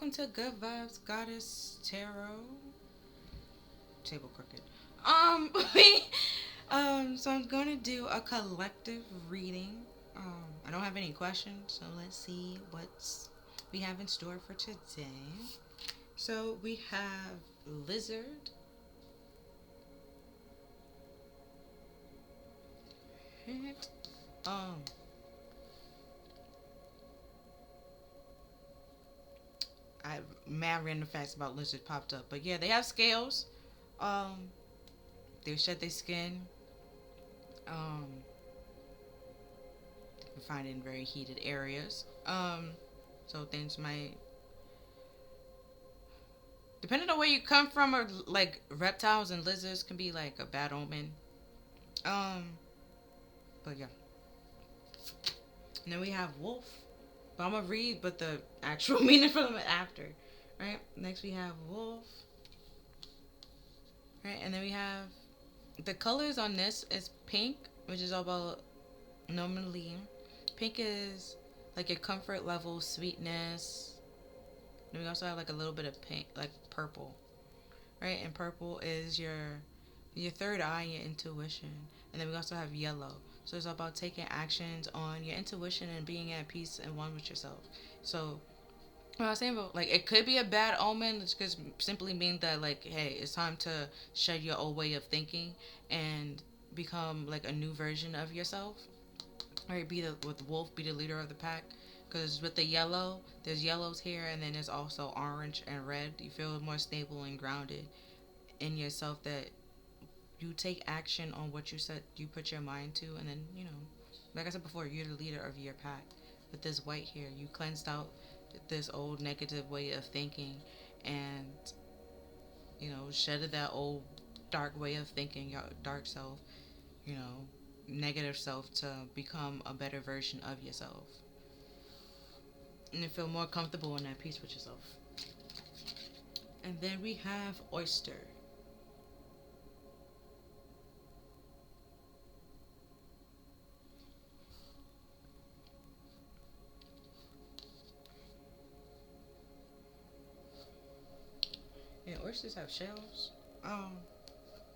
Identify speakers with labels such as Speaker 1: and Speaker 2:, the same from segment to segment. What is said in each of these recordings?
Speaker 1: welcome to Good Vibes Goddess Tarot. Table crooked. We, so I'm gonna do a collective reading. I don't have any questions, so let's see what's we have in store for today. So we have lizard. Um, I mad random facts about lizard popped up, but yeah, they have scales. Um, they shed their skin. Um, you can find it in very heated areas. So things might, depending on where you come from, or like reptiles and lizards can be like a bad omen. Um, but yeah. And then we have wolf. But I'm gonna read, but the actual meaning for them after. Right. Next we have wolf. Right, and then we have the colors on this is pink, which is all about normally. Pink is like your comfort level, sweetness. And we also have like a little bit of pink, like purple, right? And purple is your third eye, your intuition. And then we also have yellow. So it's all about taking actions on your intuition and being at peace and one with yourself. So what I was saying about like it could be a bad omen, which could simply mean that like, hey, it's time to shed your old way of thinking and become like a new version of yourself. Right, be the with wolf, be the leader of the pack. Because with the yellow, there's yellows here, and then there's also orange and red. You feel more stable and grounded in yourself. That you take action on what you said you put your mind to, and then like I said before, you're the leader of your pack. With this white here, you cleansed out this old negative way of thinking, and shedded that old dark way of thinking, your dark self, you know, negative self, to become a better version of yourself and to feel more comfortable and at peace with yourself. And then we have oyster. And oysters have shells.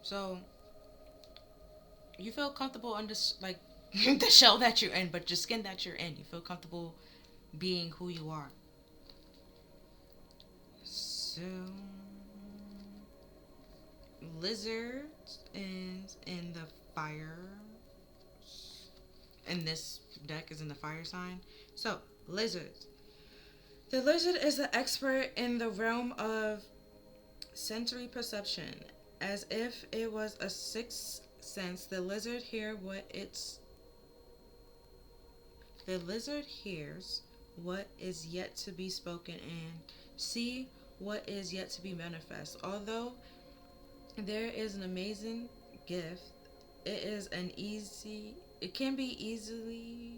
Speaker 1: So you feel comfortable under like the shell that you're in, but the skin that you're in. You feel comfortable being who you are. So lizard is in the fire. And this deck is in the fire sign. So lizard. The lizard is the expert in the realm of sensory perception, as if it was a sixth sense. The lizard hears what is yet to be spoken and see what is yet to be manifest. Although there is an amazing gift, it can be easily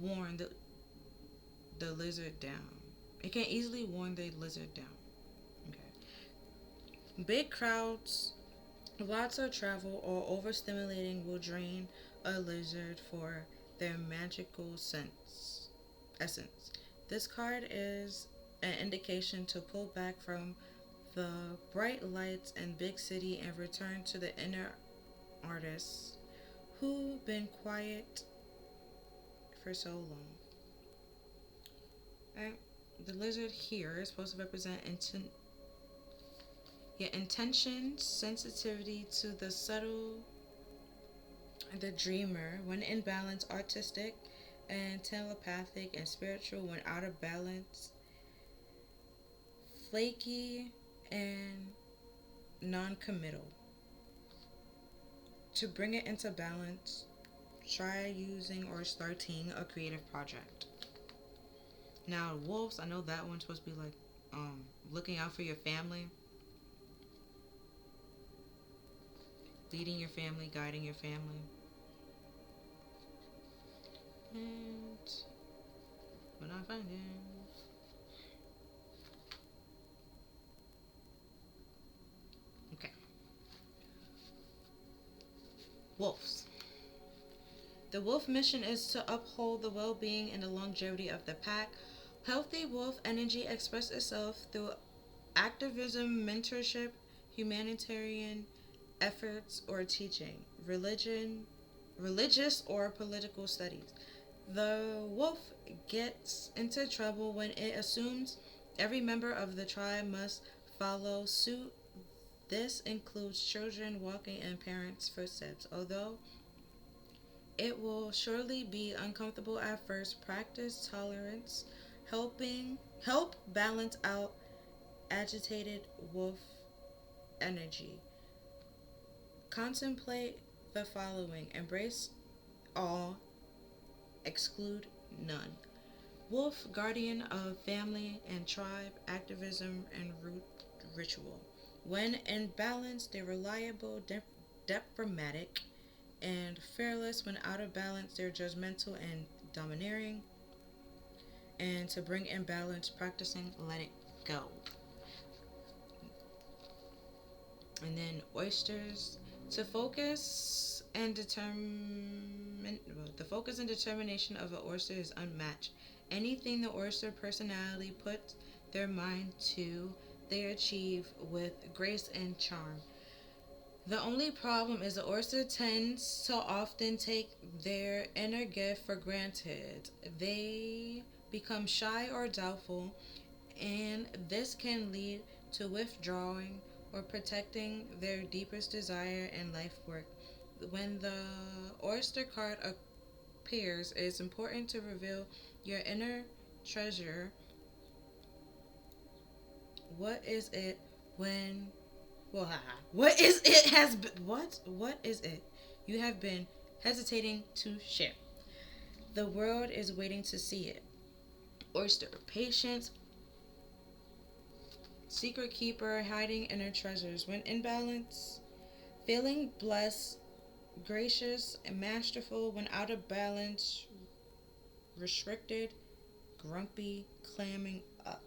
Speaker 1: worn the lizard down. It can easily worn the lizard down. Okay. Big crowds, lots of travel, or overstimulating will drain a lizard for their magical essence. This card is an indication to pull back from the bright lights and big city and return to the inner artists who've been quiet for so long. Right? The lizard here is supposed to represent your intention, sensitivity to the subtle, the dreamer, when in balance, artistic and telepathic and spiritual when out of balance, flaky and non-committal. To bring it into balance, try using or starting a creative project. Now, wolves, I know that one's supposed to be like looking out for your family, leading your family, guiding your family. And what I find is okay. Wolves. The wolf mission is to uphold the well-being and the longevity of the pack Healthy wolf energy expresses itself through activism, mentorship, humanitarian efforts, or teaching, religious or political studies. The wolf gets into trouble when it assumes every member of the tribe must follow suit. This includes children walking in parents' footsteps. Although it will surely be uncomfortable at first, practice tolerance, help balance out agitated wolf energy. Contemplate the following: embrace all, exclude none. Wolf, guardian of family and tribe, activism, and root ritual. When in balance, they're reliable, diplomatic, and fearless. When out of balance, they're judgmental and domineering. And to bring in balance, practicing let it go. And then oysters. To focus and determine the focus and determination of an oyster is unmatched. Anything the oyster personality puts their mind to, they achieve with grace and charm. The only problem is the oyster tends to often take their inner gift for granted. They become shy or doubtful, and this can lead to withdrawing or protecting their deepest desire and life work. When the oyster card appears, it is important to reveal your inner treasure. What is it when what is it has been what is it you have been hesitating to share? The world is waiting to see it. Oyster, patience, secret keeper, hiding inner treasures. When in balance, feeling blessed, gracious, and masterful. When out of balance, restricted, grumpy, clamming up.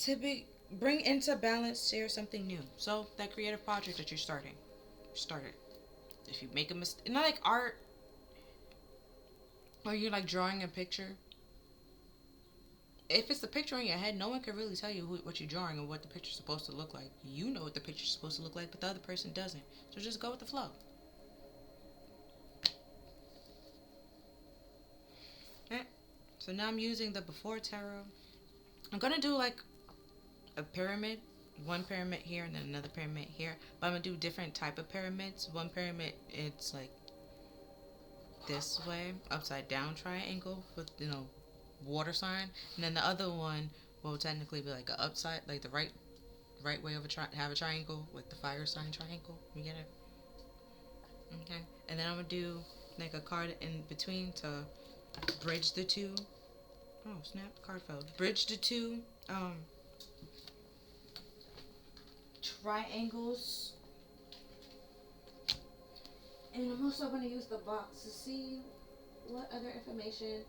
Speaker 1: To bring into balance, share something new. So that creative project that you're starting, start it. If you make a mistake, not like art, or you're like drawing a picture. If it's the picture in your head, no one can really tell you what you're drawing or what the picture's supposed to look like. You know what the picture's supposed to look like, but the other person doesn't. So just go with the flow. Right? So now I'm using the before tarot. I'm gonna do like a pyramid, one pyramid here and then another pyramid here. But I'm gonna do different type of pyramids. One pyramid, it's like this way, upside down triangle with water sign, and then the other one will technically be like a upside, like the right way of have a triangle with the fire sign triangle. You get it? Okay. And then I'm gonna do like a card in between to bridge the two. Oh snap! Card fell. Bridge the two triangles. And I'm also gonna use the box to see what other information.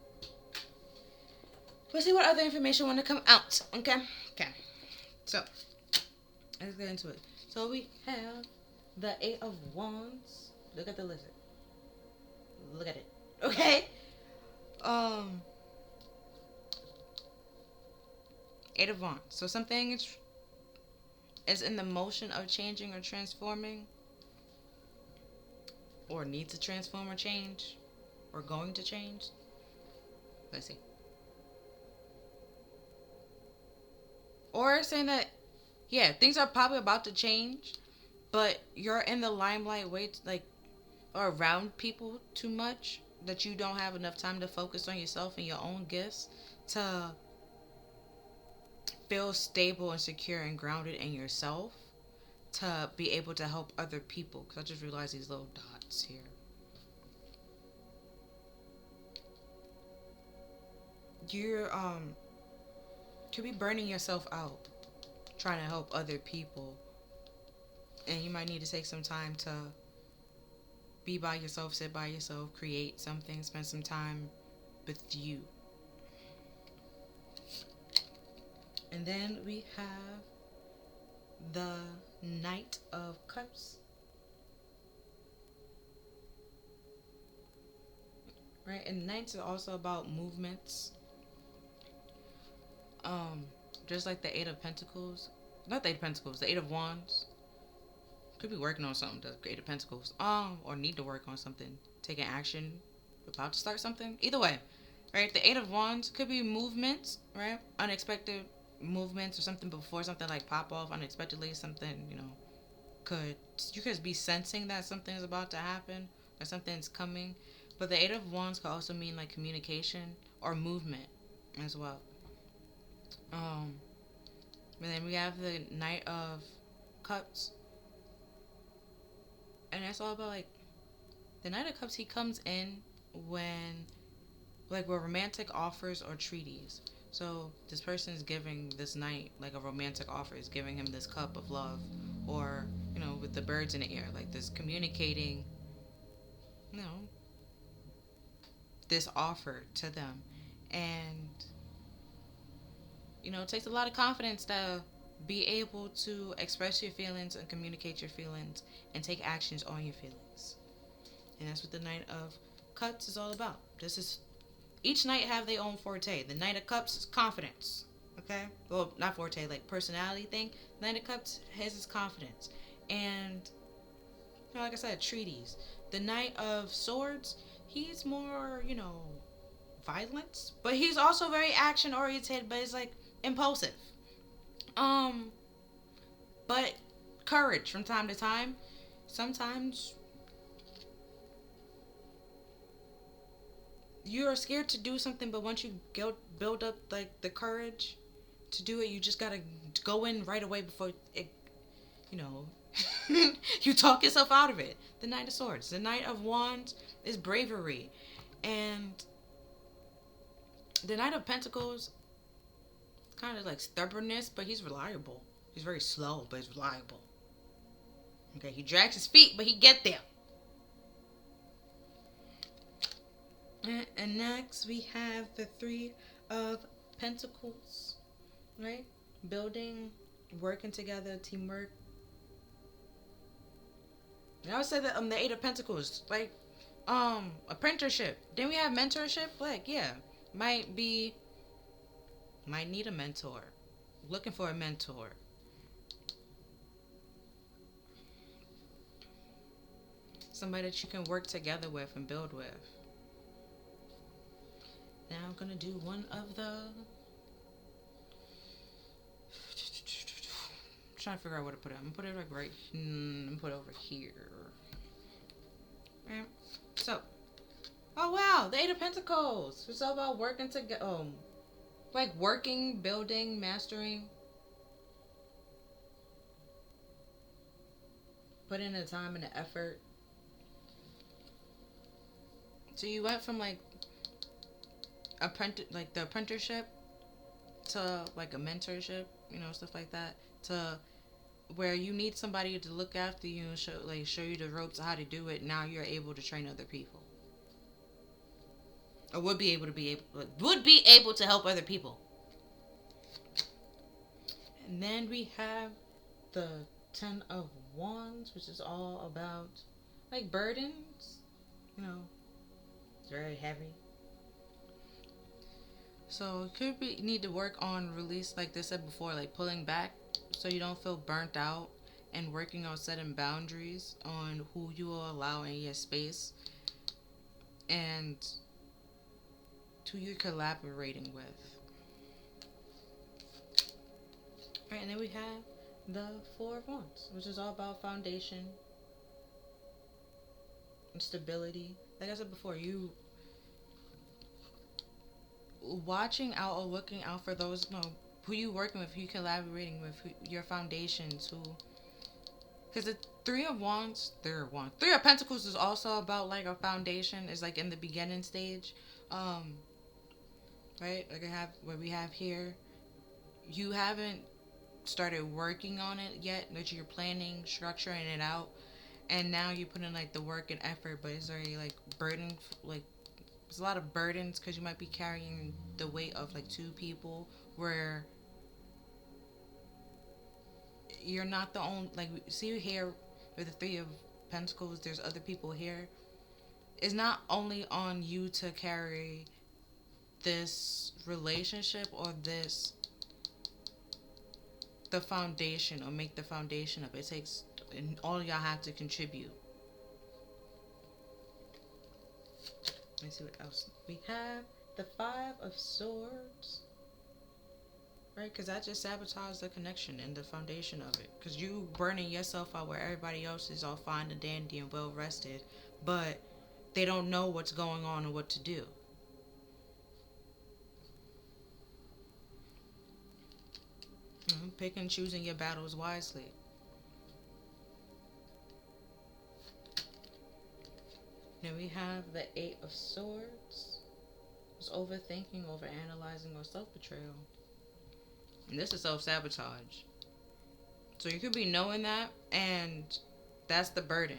Speaker 1: Let's see what other information want to come out. Okay. Okay. So let's get into it. So we have the Eight of Wands. Look at the lizard. Look at it. Okay. Eight of Wands. So something is in the motion of changing or transforming, or needs to transform or change, or going to change. Let's see. Or saying that, yeah, things are probably about to change, but you're in the limelight way like or around people too much that you don't have enough time to focus on yourself and your own gifts to feel stable and secure and grounded in yourself to be able to help other people. Because I just realized these little dots here. You're could be burning yourself out trying to help other people, and you might need to take some time to be by yourself, sit by yourself, create something, spend some time with you. And then we have the Knight of Cups. Right? And Knights are also about movements. Um, just like the Eight of Pentacles, not the Eight of Pentacles, the Eight of Wands. Could be working on something, the Eight of Pentacles. Or need to work on something, taking action, about to start something. Either way, right? The Eight of Wands could be movements, right? Unexpected movements or something before something like pop off unexpectedly. Something, you could be sensing that something is about to happen or something's coming. But the Eight of Wands could also mean like communication or movement as well. Um, and then we have the Knight of Cups, and that's all about like the Knight of Cups. He comes in when like with romantic offers or treaties. So this person is giving this knight like a romantic offer, is giving him this cup of love, or with the birds in the air, like this communicating, you know, this offer to them, and it takes a lot of confidence to be able to express your feelings and communicate your feelings and take actions on your feelings, and that's what the Knight of Cups is all about. This is Each knight have their own forte. The Knight of Cups is confidence. Okay? Well, not forte, like personality thing. Knight of Cups, his is confidence. And, like I said, treaties. The Knight of Swords, he's more, violence. But he's also very action oriented, but it's like impulsive. But courage from time to time. Sometimes you are scared to do something, but once you build up like the courage to do it, you just gotta go in right away before it, you talk yourself out of it. The Knight of Swords. The Knight of Wands is bravery. And the Knight of Pentacles, kind of like stubbornness, but he's reliable. He's very slow, but he's reliable. Okay, he drags his feet, but he get there. And next we have the Three of Pentacles, right? Building, working together, teamwork. And I would say that the Eight of Pentacles, like apprenticeship. Then we have mentorship. Like, yeah, might need a mentor. Looking for a mentor. Somebody that you can work together with and build with. Now I'm gonna do one of the. I'm trying to figure out where to put it. I'm gonna put it like right. I'm gonna put it over here. Right. So, oh wow, the Eight of Pentacles. It's all about working together. Like working, building, mastering. Put in the time and the effort. So you went from like the apprenticeship to like a mentorship, stuff like that, to where you need somebody to look after you and show you the ropes of how to do it. Now you're able to train other people, or would be able to help other people. And then we have the Ten of Wands, which is all about like burdens. It's very heavy. So could be need to work on release, like they said before, like pulling back so you don't feel burnt out, and working on setting boundaries on who you will allow in your space and who you're collaborating with. Alright, and then we have the Four of Wands, which is all about foundation and stability. Like I said before, you watching out or looking out for those, who you working with, who you collaborating with, your foundations, because the Three of Pentacles is also about like a foundation, is like in the beginning stage, right? Like we have here, you haven't started working on it yet, but you're planning, structuring it out, and now you put in like the work and effort, but it's already like burden, like there's a lot of burdens because you might be carrying the weight of like two people, where you're not the only, like, see here with the Three of Pentacles, there's other people here. It's not only on you to carry this relationship or this the foundation or make the foundation up. It takes, and all y'all have to contribute. Let's see what else we have. The Five of Swords. Right, because that just sabotages the connection and the foundation of it. Because you burning yourself out where everybody else is all fine and dandy and well rested, but they don't know what's going on and what to do. Pick and choosing your battles wisely. Then we have the Eight of Swords. It's overthinking, overanalyzing, or self-betrayal. And this is self-sabotage. So you could be knowing that, and that's the burden.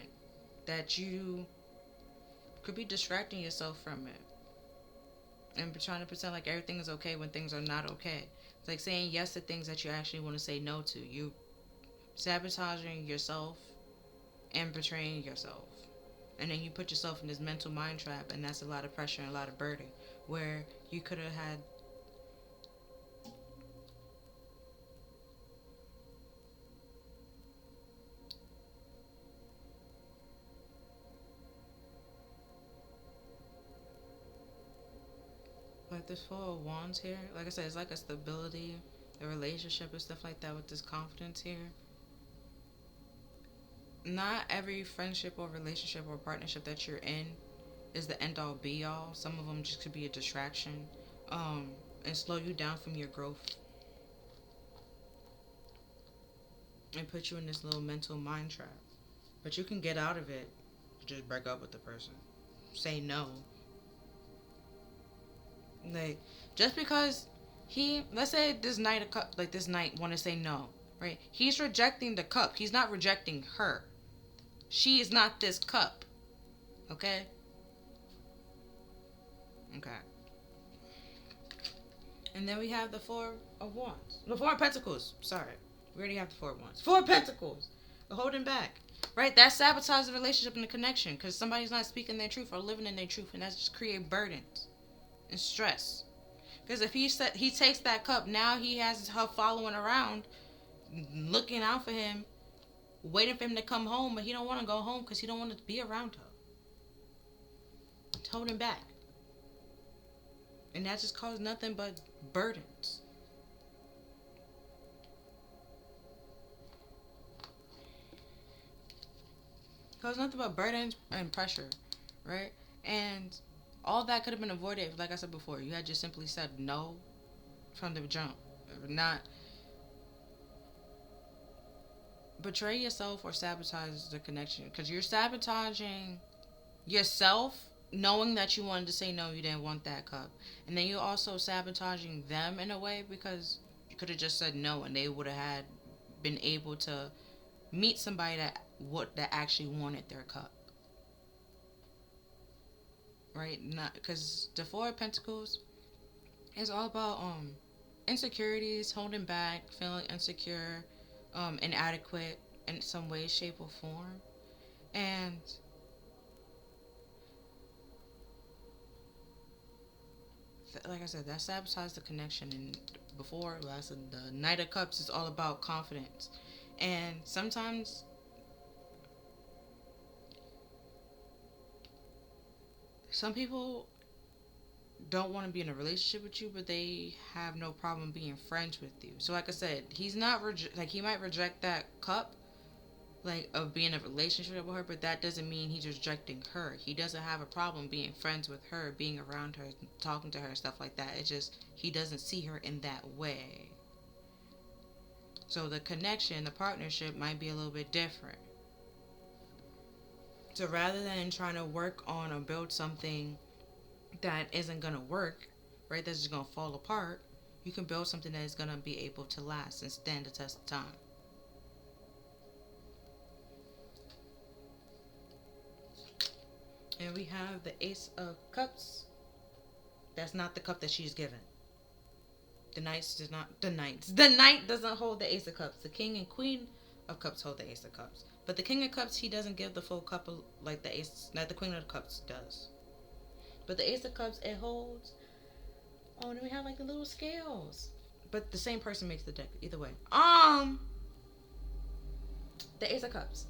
Speaker 1: That you could be distracting yourself from it. And trying to pretend like everything is okay when things are not okay. It's like saying yes to things that you actually want to say no to. You sabotaging yourself and betraying yourself. And then you put yourself in this mental mind trap, and that's a lot of pressure and a lot of burden. Where you could have had like this Four of Wands here. Like I said, it's like a stability, a relationship and stuff like that with this confidence here. Not every friendship or relationship or partnership that you're in is the end all be all. Some of them just could be a distraction, and slow you down from your growth and put you in this little mental mind trap. But you can get out of it. Just break up with the person. Say no. Like, just because let's say this Knight of Cups, like this Knight want to say no, right? He's rejecting the cup. He's not rejecting her. She is not this cup. Okay? Okay. And then we have the Four of Wands. The Four of Pentacles. Sorry. We already have the Four of Wands. Four of Pentacles. They're holding back. Right? That sabotages the relationship and the connection. Because somebody's not speaking their truth or living in their truth. And that's just create burdens and stress. Because if he takes that cup, now he has her following around, looking out for him, waiting for him to come home. But he don't want to go home because he don't want to be around her. It's holding back. And that just caused nothing but burdens. Caused nothing but burdens and pressure, right? And all that could have been avoided if, like I said before, you had just simply said no from the jump. Not betray yourself or sabotage the connection. Because you're sabotaging yourself, knowing that you wanted to say no, you didn't want that cup. And then you're also sabotaging them in a way, because you could have just said no and they would have been able to meet somebody that actually wanted their cup. Right? Not because the Four of Pentacles is all about insecurities, holding back, feeling insecure, inadequate in some way, shape, or form. And like I said, that sabotages the connection. And before, like I said, the Knight of Cups is all about confidence. And sometimes some people don't want to be in a relationship with you, but they have no problem being friends with you. So like I said, he's not like, he might reject that cup, like, of being in a relationship with her, but that doesn't mean he's rejecting her. He doesn't have a problem being friends with her, being around her, talking to her, stuff like that. It's just he doesn't see her in that way. So the connection, the partnership might be a little bit different. So rather than trying to work on or build something that isn't going to work, right, that's just going to fall apart, you can build something that is going to be able to last and stand the test of time. And we have the Ace of Cups. That's not the cup that she's given. The Knight doesn't hold the Ace of Cups. The King and Queen of Cups hold the Ace of Cups. But the King of Cups, he doesn't give the full cup like the Ace, like the Queen of Cups does. But the Ace of Cups, it holds. Oh, and then we have like the little scales. But the same person makes the deck either way. The Ace of Cups.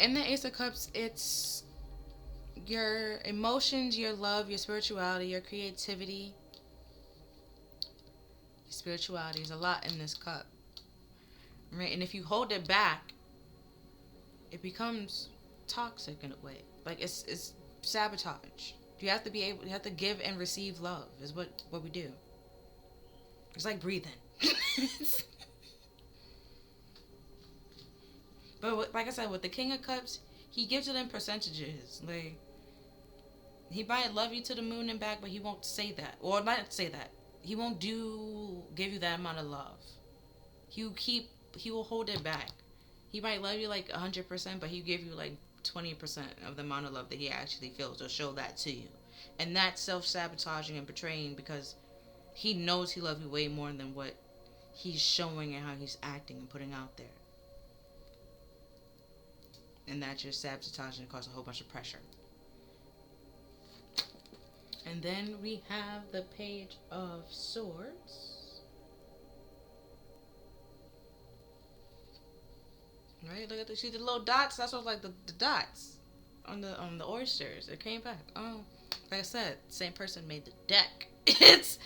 Speaker 1: In the Ace of Cups, it's your emotions, your love, your spirituality, your creativity. Your spirituality is a lot in this cup, right? And if you hold it back, it becomes toxic in a way. Like it's sabotage. You have to be able. You have to give and receive love. Is what we do. It's like breathing. But like I said, with the King of Cups, he gives it in percentages. Like, he might love you to the moon and back, but he won't say that. Or not say that. He won't give you that amount of love. He will hold it back. He might love you like 100%, but he'll give you like 20% of the amount of love that he actually feels. Or show that to you. And that's self-sabotaging and betraying, because he knows he loves you way more than what he's showing and how he's acting and putting out there. And that just sabotaging and causes a whole bunch of pressure. And then we have the Page of Swords. Right, look at see the little dots. That's what like the dots on the oysters. It came back. Like I said, same person made the deck. It's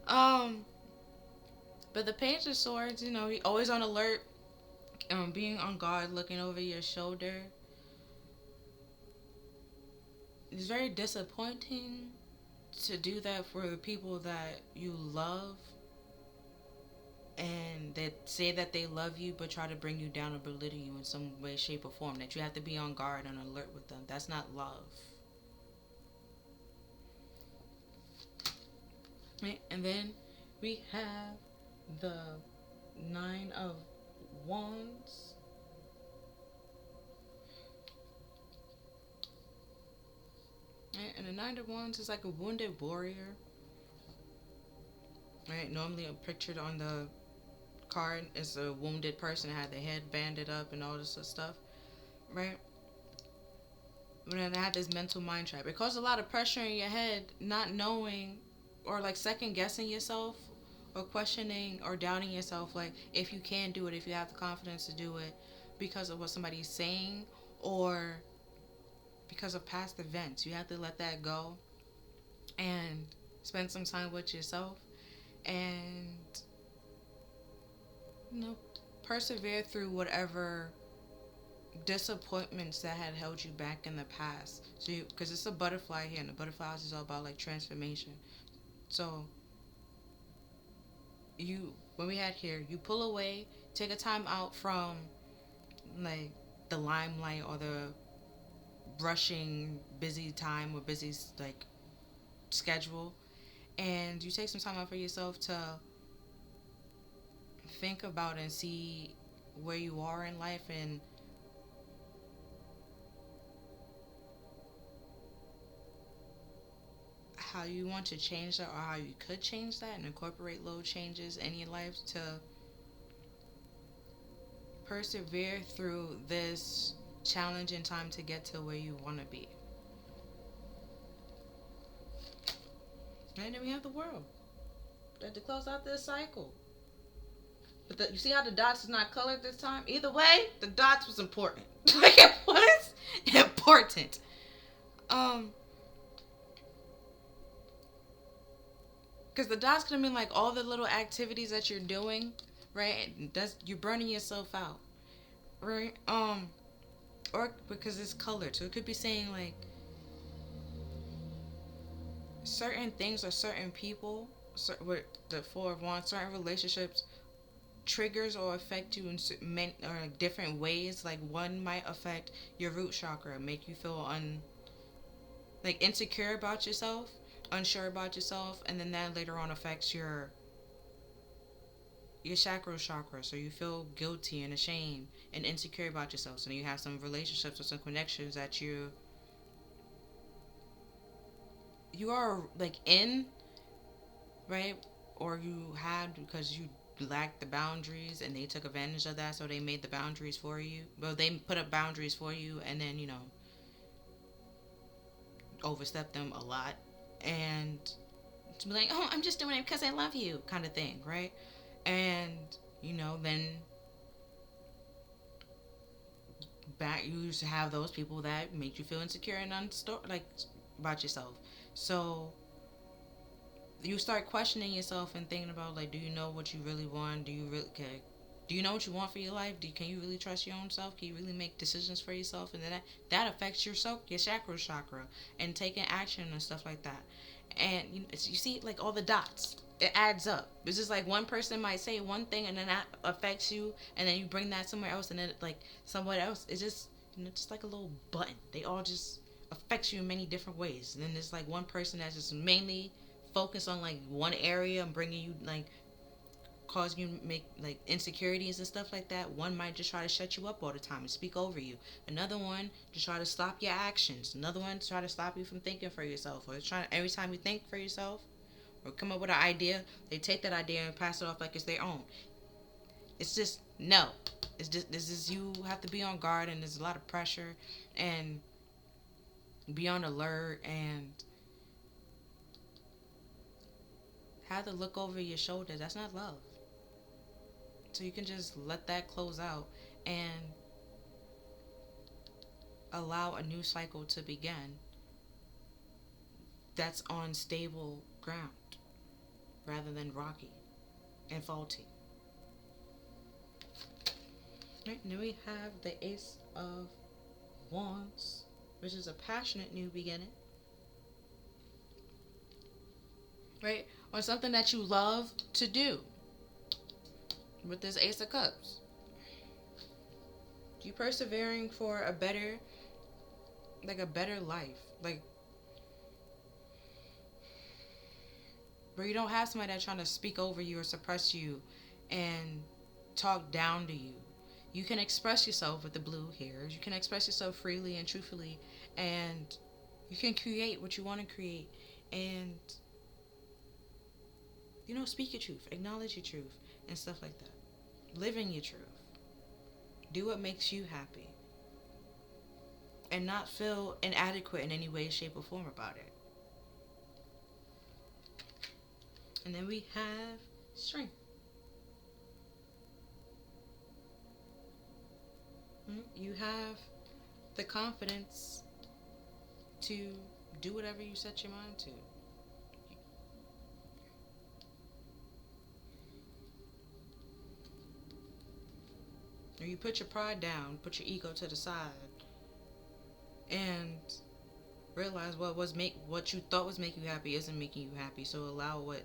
Speaker 1: but the Page of Swords, you know, he always on alert. Being on guard, looking over your shoulder. It's very disappointing to do that for the people that you love, and they say that they love you but try to bring you down or belittle you in some way, shape, or form. That you have to be on guard and alert with them. That's not love. Right? And then we have the Nine of Wands. And the Nine of Wands is like a wounded warrior. Right? Normally pictured on the card is a wounded person that had their head banded up and all this stuff. Right? But then they had this mental mind trap. It caused a lot of pressure in your head, not knowing or like second guessing yourself, or questioning or doubting yourself, like if you can do it, if you have the confidence to do it, because of what somebody's saying or because of past events. You have to let that go and spend some time with yourself and, you know, persevere through whatever disappointments that had held you back in the past. So because it's a butterfly here, and the butterflies is all about like transformation. So when we had here, you pull away, take a time out from like the limelight or the rushing busy time or busy like schedule, and you take some time out for yourself to think about and see where you are in life and how you want to change that, or how you could change that and incorporate little changes in your life to persevere through this challenging time to get to where you want to be. And then we have the World. To close out this cycle. But you see how the dots is not colored this time? Either way, the dots was important. Like, it was important. Because the dots could have been like all the little activities that you're doing, right? You're burning yourself out, right? Or because it's colored, so it could be saying like certain things or certain people, with the Four of Wands, certain relationships triggers or affect you in different ways. Like one might affect your root chakra, make you feel insecure about yourself, unsure about yourself, and then that later on affects your sacral chakra, so you feel guilty and ashamed and insecure about yourself. So then you have some relationships or some connections that you are like in, right? Or you had because you lacked the boundaries and they took advantage of that, so they made the boundaries for you. Well, they put up boundaries for you and then, overstepped them a lot. And To be like, oh, I'm just doing it because I love you, kind of thing, right? And, then back you used to have those people that make you feel insecure and like about yourself. So you start questioning yourself and thinking about, like, do you know what you really want? Do you know what you want for your life? Can you really trust your own self? Can you really make decisions for yourself? And then that affects your chakra, and taking action and stuff like that. And you see, like, all the dots, it adds up. It's just like one person might say one thing, and then that affects you, and then you bring that somewhere else, and then like somewhere else, it's just just like a little button. They all just affects you in many different ways. And then there's like one person that's just mainly focused on like one area and bringing you like causing you to make like insecurities and stuff like that. One might just try to shut you up all the time and speak over you. Another one to try to stop your actions. Another one to try to stop you from thinking for yourself. Or trying every time you think for yourself or come up with an idea, they take that idea and pass it off like it's their own. It's just no. It's just this is you have to be on guard, and there's a lot of pressure and be on alert and have to look over your shoulder. That's not love. So you can just let that close out and allow a new cycle to begin that's on stable ground rather than rocky and faulty. Right, now we have the Ace of Wands, which is a passionate new beginning. Right? Or something that you love to do. With this Ace of Cups. You persevering for a better life. Like, where you don't have somebody that's trying to speak over you or suppress you and talk down to you. You can express yourself with the blue here. You can express yourself freely and truthfully, and you can create what you want to create, and speak your truth, acknowledge your truth, and stuff like that. Live in your truth. Do what makes you happy, and not feel inadequate in any way, shape, or form about it. And then we have strength. You have the confidence to do whatever you set your mind to. Or you put your pride down, put your ego to the side, and realize what you thought was making you happy isn't making you happy. So allow what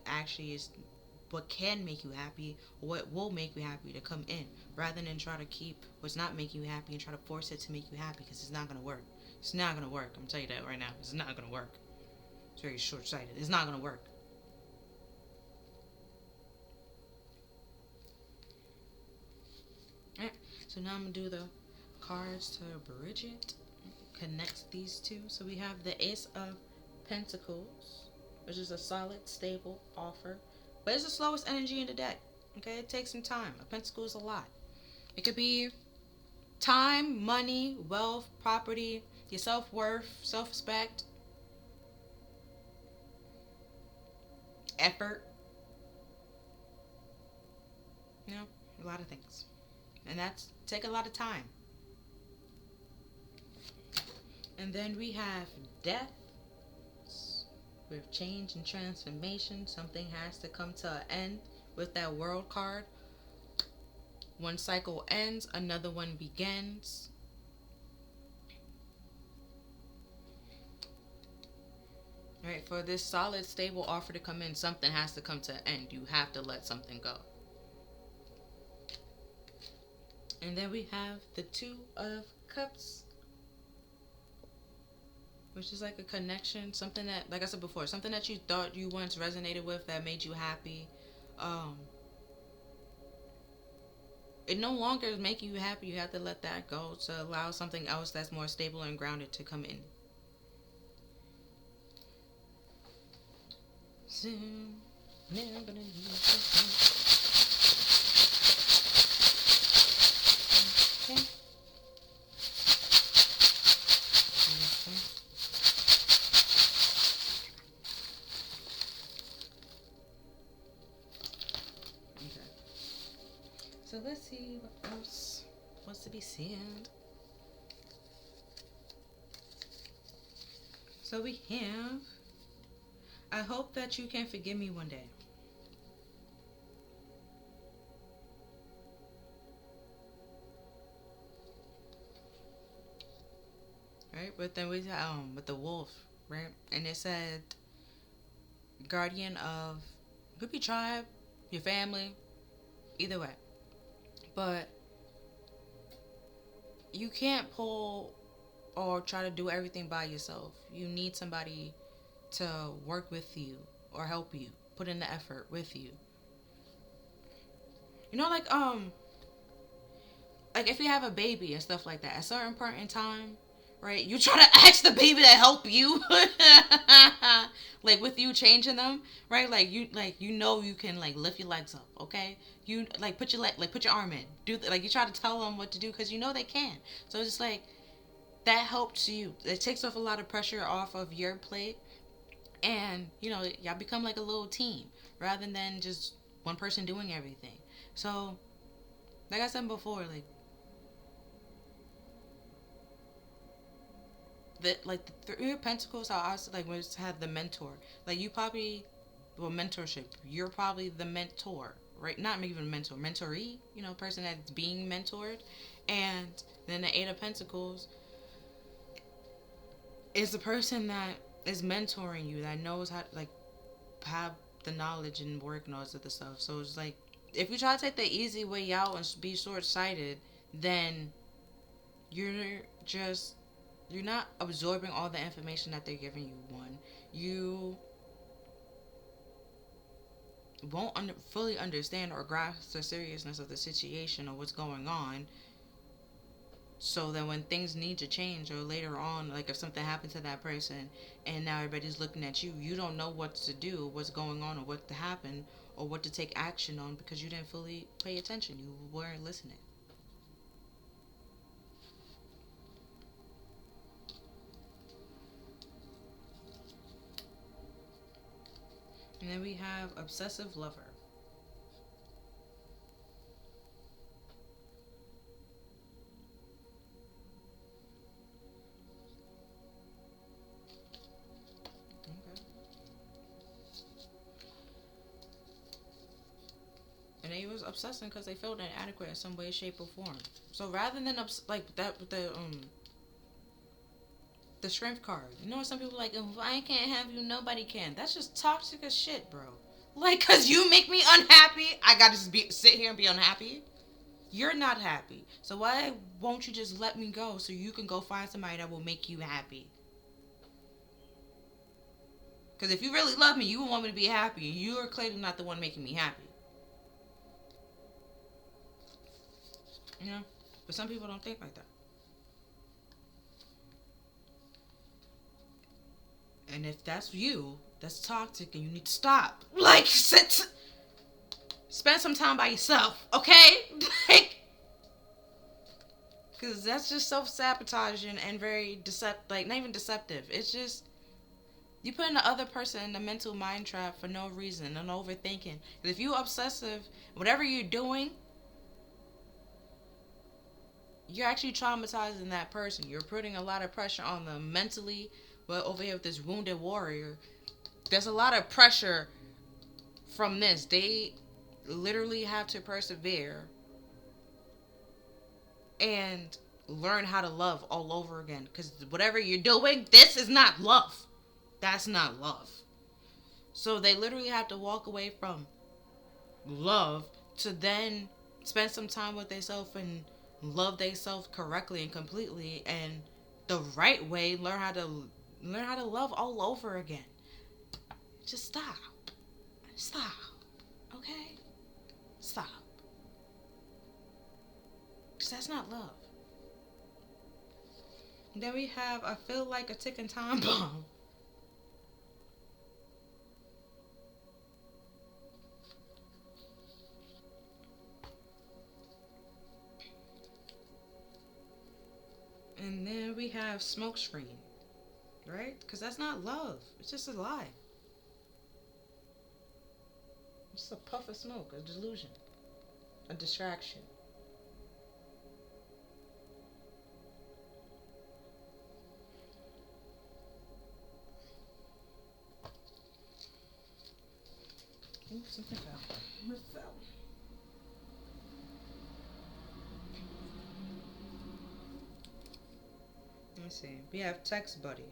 Speaker 1: can make you happy, what will make you happy to come in, rather than try to keep what's not making you happy and try to force it to make you happy, because it's not going to work. It's not going to work. I'm telling you that right now. It's not going to work. It's very short-sighted. It's not going to work. Alright, so now I'm going to do the cards to bridge it. Connect these two. So we have the Ace of Pentacles, which is a solid, stable offer. But it's the slowest energy in the deck. Okay, it takes some time. A pentacle is a lot. It could be time, money, wealth, property, your self-worth, self-respect, effort. A lot of things. And that's take a lot of time. And then we have death. With change and transformation, something has to come to an end with that World card. One cycle ends, another one begins. Alright, for this solid, stable offer to come in, something has to come to an end. You have to let something go. And then we have the Two of Cups, which is like a connection, something that, like I said before, something that you thought you once resonated with that made you happy. It no longer is making you happy. You have to let that go to allow something else that's more stable and grounded to come in. Soon, never gonna need something. Okay. So let's see what else wants to be said. So we have, I hope that you can forgive me one day. Right? But then we with the wolf, right? And it said guardian of, could be tribe, your family, either way. But you can't pull or try to do everything by yourself. You need somebody to work with you or help you, put in the effort with you. You know, like if you have a baby and stuff like that, at a certain point in time, right? You try to ask the baby to help you, like with you changing them, right? Like you know you can like lift your legs up, okay? You like put your put your arm in, like you try to tell them what to do because you know they can. So it's just like that helps you. It takes off a lot of pressure off of your plate, and you know y'all become like a little team rather than just one person doing everything. So like I said before, like the Three of Pentacles, I also like when it's had the mentor. Like you probably, well, mentorship. You're probably the mentor, right? Not even mentor, mentoree. You know, person that's being mentored, and then the Eight of Pentacles is the person that is mentoring you, that knows how to like have the knowledge and work and all this other stuff. So it's like if you try to take the easy way out and be short sighted, then you're just you're not absorbing all the information that they're giving you. One, you won't fully understand or grasp the seriousness of the situation or what's going on. So that when things need to change or later on, like if something happened to that person and now everybody's looking at you, you don't know what to do, what's going on, or what to happen, or what to take action on because you didn't fully pay attention. You weren't listening. And then we have obsessive lover. Okay. And they was obsessing because they felt inadequate in some way, shape, or form. So rather than like that with the strength card, you know, some people like, if I can't have you, nobody can. That's just toxic as shit, bro. Like, cause you make me unhappy, I gotta just sit here and be unhappy. You're not happy, so why won't you just let me go so you can go find somebody that will make you happy? Because if you really love me, you would want me to be happy. You are clearly not the one making me happy. You know? But some people don't think like that. And if that's you, that's toxic and you need to stop. Like, spend some time by yourself, okay? Like, because that's just self-sabotaging and very like, not even deceptive. It's just, you putting the other person in the mental mind trap for no reason and overthinking. Because if you're obsessive, whatever you're doing, you're actually traumatizing that person. You're putting a lot of pressure on them mentally. But over here with this wounded warrior, there's a lot of pressure from this. They literally have to persevere and learn how to love all over again. Because whatever you're doing, this is not love. That's not love. So they literally have to walk away from love to then spend some time with themselves and love themselves correctly and completely and the right way. Learn how to love all over again. Just stop, okay? Stop. Because that's not love. And then we have, I feel like a ticking time bomb. And then we have smoke screen, right? Because that's not love. It's just a lie. It's just a puff of smoke, a delusion. a distraction. Ooh, something fell. What fell? Let me see. We have text buddy.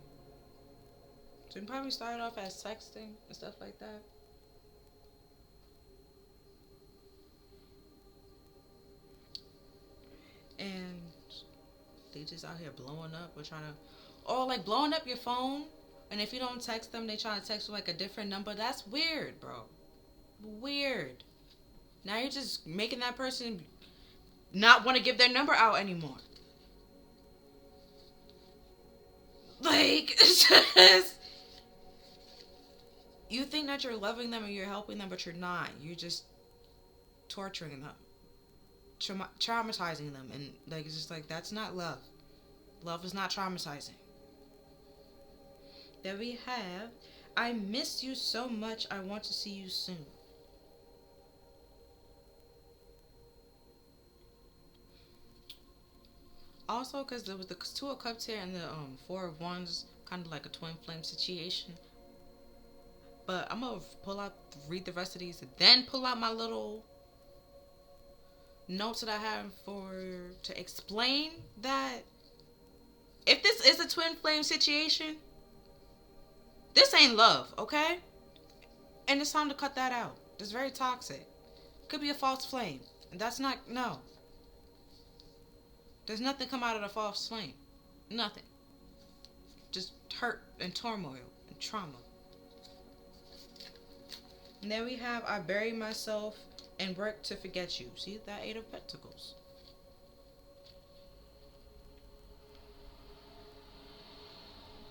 Speaker 1: So we probably started off as texting and stuff like that. And they just out here blowing up or trying to, or like blowing up your phone. And if you don't text them, they try to text you like a different number. That's weird, bro. Weird. Now you're just making that person not want to give their number out anymore. Like, it's just, you think that you're loving them and you're helping them, but you're not. You're just torturing them, traumatizing them, and like it's just like that's not love. Love is not traumatizing. Then we have, I miss you so much. I want to see you soon. Also, because there was the Two of Cups here and the Four of Wands, kind of like a twin flame situation. But I'm gonna read the rest of these, and then pull out my little notes that I have to explain that if this is a twin flame situation, this ain't love, okay? And it's time to cut that out. It's very toxic. Could be a false flame, and that's not no. There's nothing come out of the false flame. Nothing. Just hurt and turmoil and trauma. And then we have I bury myself and work to forget you. See that Eight of Pentacles.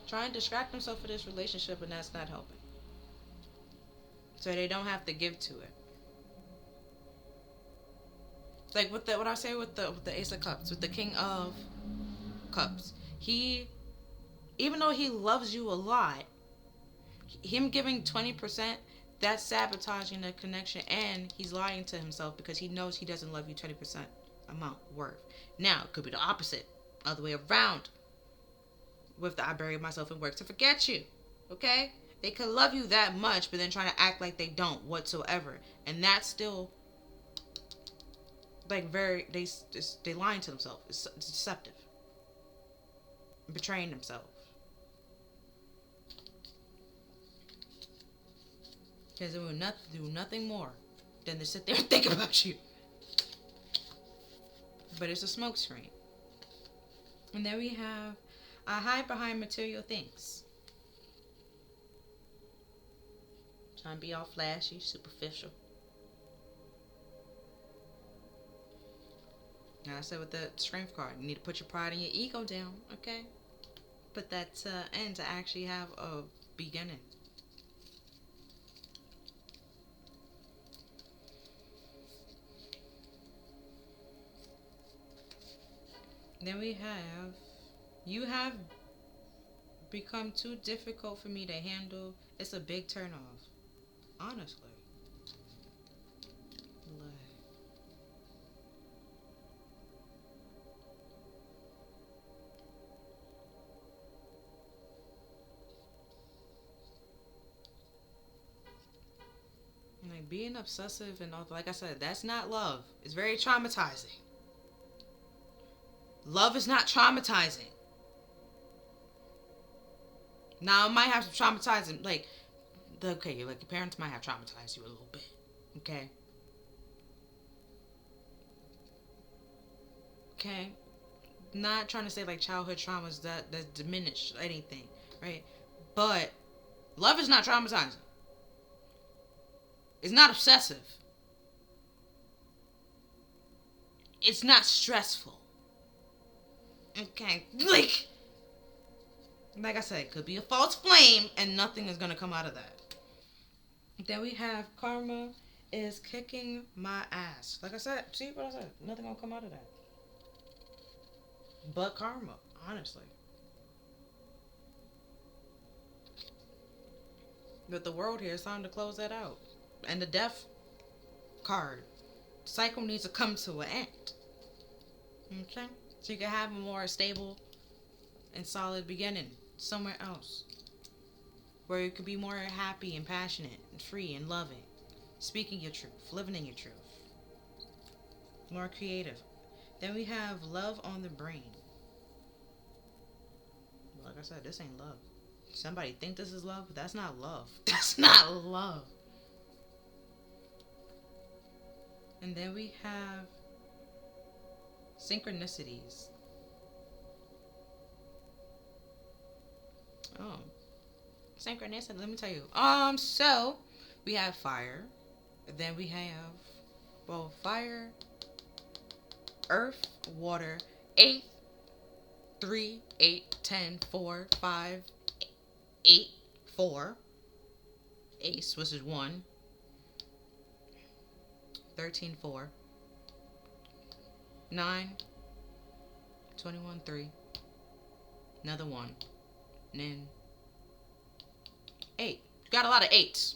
Speaker 1: Trying to distract themselves for this relationship, and that's not helping. So they don't have to give to it. It's like with what I say with the Ace of Cups, with the King of Cups. He, even though he loves you a lot, him giving 20%, that's sabotaging the connection, and he's lying to himself because he knows he doesn't love you 20% amount worth. Now, it could be the opposite, other way around. With the I bury myself and work to forget you. Okay? They could love you that much, but then trying to act like they don't whatsoever. And that's still like they lying to themselves. It's deceptive. Betraying themselves. Because they will do nothing more than to sit there and think about you. But it's a smokescreen. And then we have I hide behind material things. Trying to be all flashy, superficial. Now I said with the strength card, you need to put your pride and your ego down, okay? Put that end to actually have a beginning. Then we have, you have become too difficult for me to handle. It's a big turn off. Honestly. Like being obsessive and all, like I said, that's not love. It's very traumatizing. Love is not traumatizing. Now, it might have some traumatizing, like like your parents might have traumatized you a little bit, okay? Okay? Not trying to say like childhood traumas that diminish anything, right? But love is not traumatizing. It's not obsessive. It's not stressful. Okay, like I said, it could be a false flame, and nothing is gonna come out of that. Then we have karma is kicking my ass. Like I said, see what I said? Nothing gonna come out of that. But karma, honestly. But the world here is time to close that out. And the death card. cycle needs to come to an end. Okay? So you can have a more stable and solid beginning somewhere else. Where you could be more happy and passionate and free and loving. Speaking your truth, living in your truth. More creative. Then we have love on the brain. Like I said, this ain't love. Somebody think this is love, but that's not love. That's not love. And then we have synchronicities. Oh. Synchronicity, let me tell you. So we have fire. Then we have, well, fire, earth, water, 8, 3, 8, 10, 4, 5, 8, 4. Ace, which is 1. 13, 4. 9, 21, 3. Another 1. And then 8. You got a lot of 8s.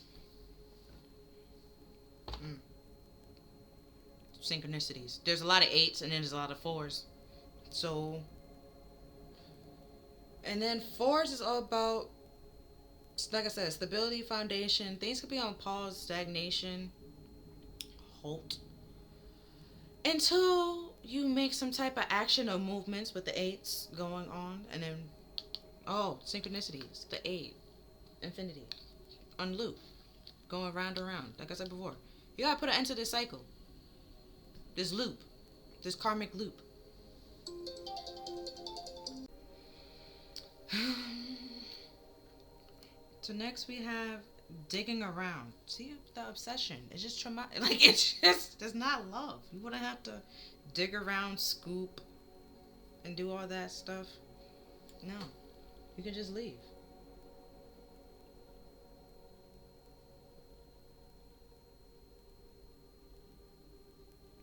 Speaker 1: Synchronicities. There's a lot of 8s and then there's a lot of 4s. So, and then 4s is all about, like I said, stability, foundation. Things could be on pause, stagnation, halt, until you make some type of action or movements with the 8s going on. And then, synchronicities, the 8, infinity, on loop, going round and round. Like I said before, you gotta put an end to this cycle, this loop, this karmic loop. So next we have digging around. See, the obsession. It's just traumatic. Like, it's not love. You wouldn't have to dig around, scoop, and do all that stuff. No. You can just leave.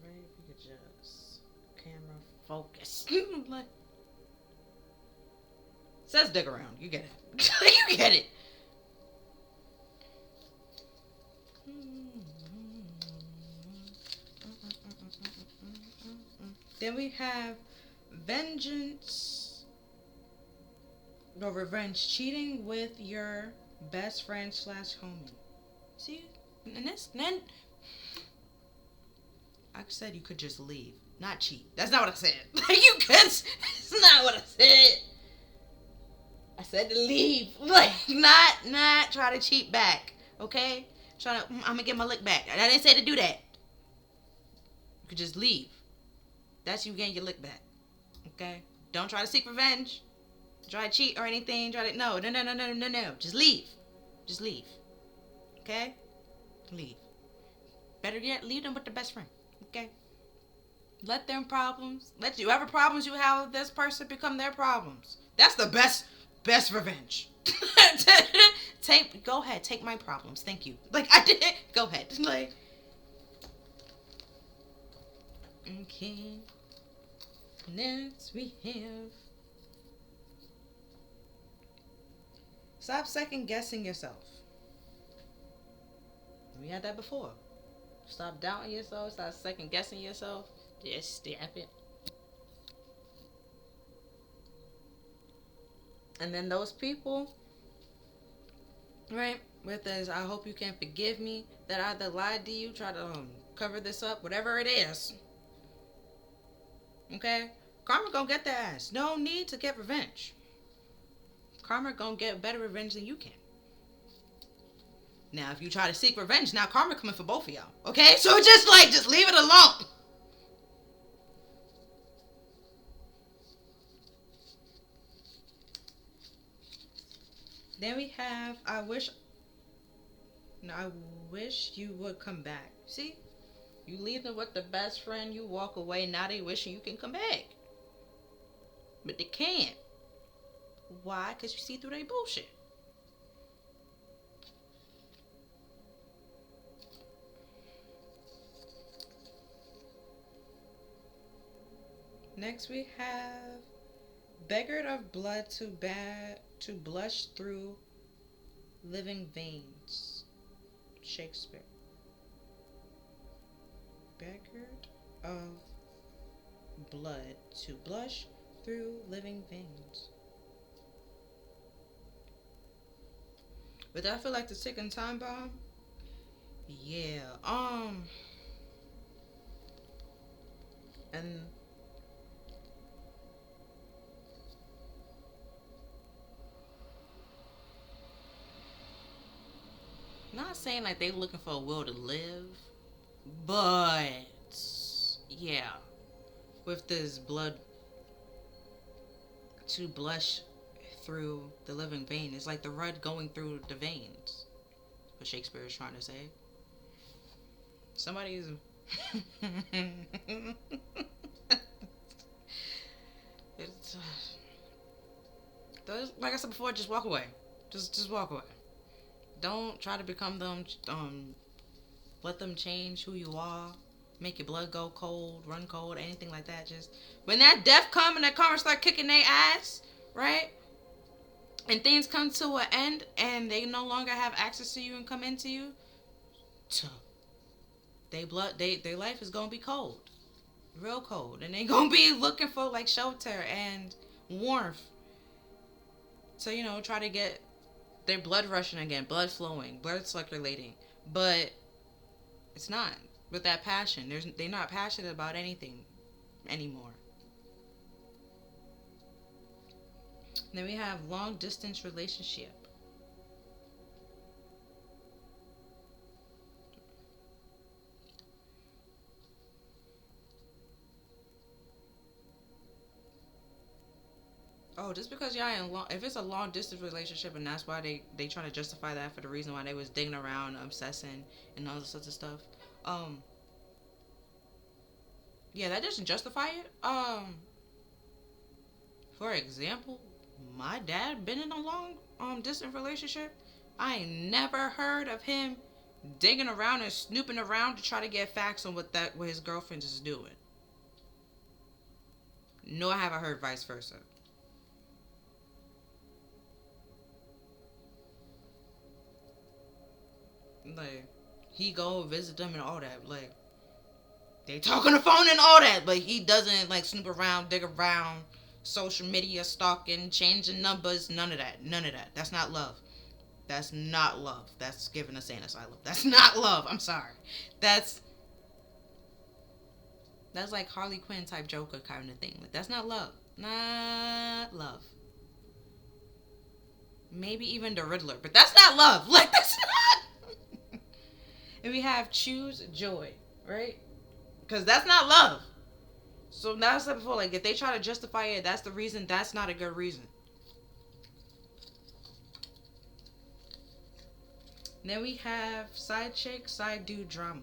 Speaker 1: Right? If you could just camera focus. Like, says dig around. You get it. You get it. Then we have vengeance or revenge, cheating with your best friend / homie. See, and then I said you could just leave, not cheat. That's not what I said. You could. It's not what I said. I said to leave, like not try to cheat back. Okay, I'm gonna get my lick back. I didn't say to do that. You could just leave. That's you getting your lick back. Okay? Don't try to seek revenge. Try to cheat or anything. No. Just leave. Just leave. Okay? Leave. Better yet, leave them with the best friend. Okay? Let whatever problems you have with this person become their problems. That's the best revenge. Go ahead, take my problems. Thank you. Like, I did. Go ahead. Like, okay. Next we have, stop second guessing yourself. We had that before. Stop doubting yourself. Stop second guessing yourself. Just stop it. And then those people, right, with this, I hope you can forgive me that I either lied to you, try to cover this up, whatever it is. Okay? Karma gonna get their ass. No need to get revenge. Karma gonna get better revenge than you can. Now, if you try to seek revenge, now karma coming for both of y'all. Okay? So just leave it alone. Then we have, I wish you would come back. See? You leave them with the best friend, you walk away, now they wishing you can come back. But they can't. Why? Because you see through their bullshit. Next we have beggared of blood to blush through living veins. Shakespeare. beggared of blood to blush through living veins. But I feel like the ticking time bomb. Yeah. And not saying like they looking for a will to live, but yeah, with this blood to blush through the living vein, it's like the red going through the veins. What Shakespeare is trying to say. Somebody's it's like I said before, just walk away. Just walk away. Don't try to become them. Let them change who you are. Make your blood go cold, run cold, anything like that. Just when that death come and that karma start kicking their ass, right? And things come to an end and they no longer have access to you and come into you, their life is gonna be cold. Real cold. And they gonna be looking for like shelter and warmth. So, try to get their blood rushing again, blood flowing, blood circulating. But it's not with that passion. They're not passionate about anything anymore. Then we have long distance relationship. Oh, just because y'all if it's a long distance relationship and that's why they try to justify that for the reason why they was digging around, obsessing, and all this sorts of stuff. Yeah, that doesn't justify it. For example, my dad been in a long distant relationship. I ain't never heard of him digging around and snooping around to try to get facts on what his girlfriend is doing. No, I haven't heard vice versa. Like, he go visit them and all that. Like, they talk on the phone and all that, but he doesn't like snoop around, dig around, social media stalking, changing numbers, none of that. None of that. That's not love. That's not love. That's giving a sane asylum. That's not love. I'm sorry. That's like Harley Quinn type Joker kind of thing. Like, that's not love. Not love. Maybe even the Riddler, but that's not love. Like, that's not. And we have choose joy, right? Because that's not love. So now I said before, like, if they try to justify it, that's the reason. That's not a good reason. Then we have side chick, side dude drama.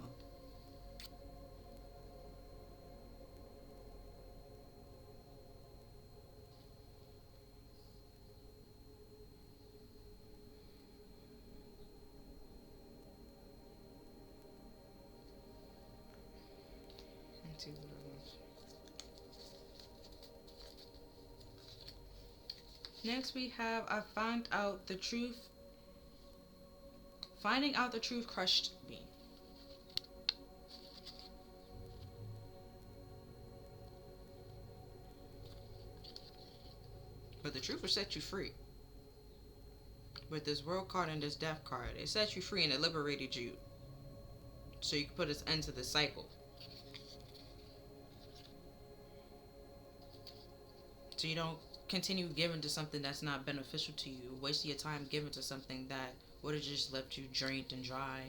Speaker 1: Let's see what it was. Next we have Finding out the truth crushed me. But the truth will set you free. With this world card and this death card, it set you free and it liberated you. So you can put an end to the cycle. So you don't continue giving to something that's not beneficial to you. Waste your time giving to something that would have just left you drained and dry.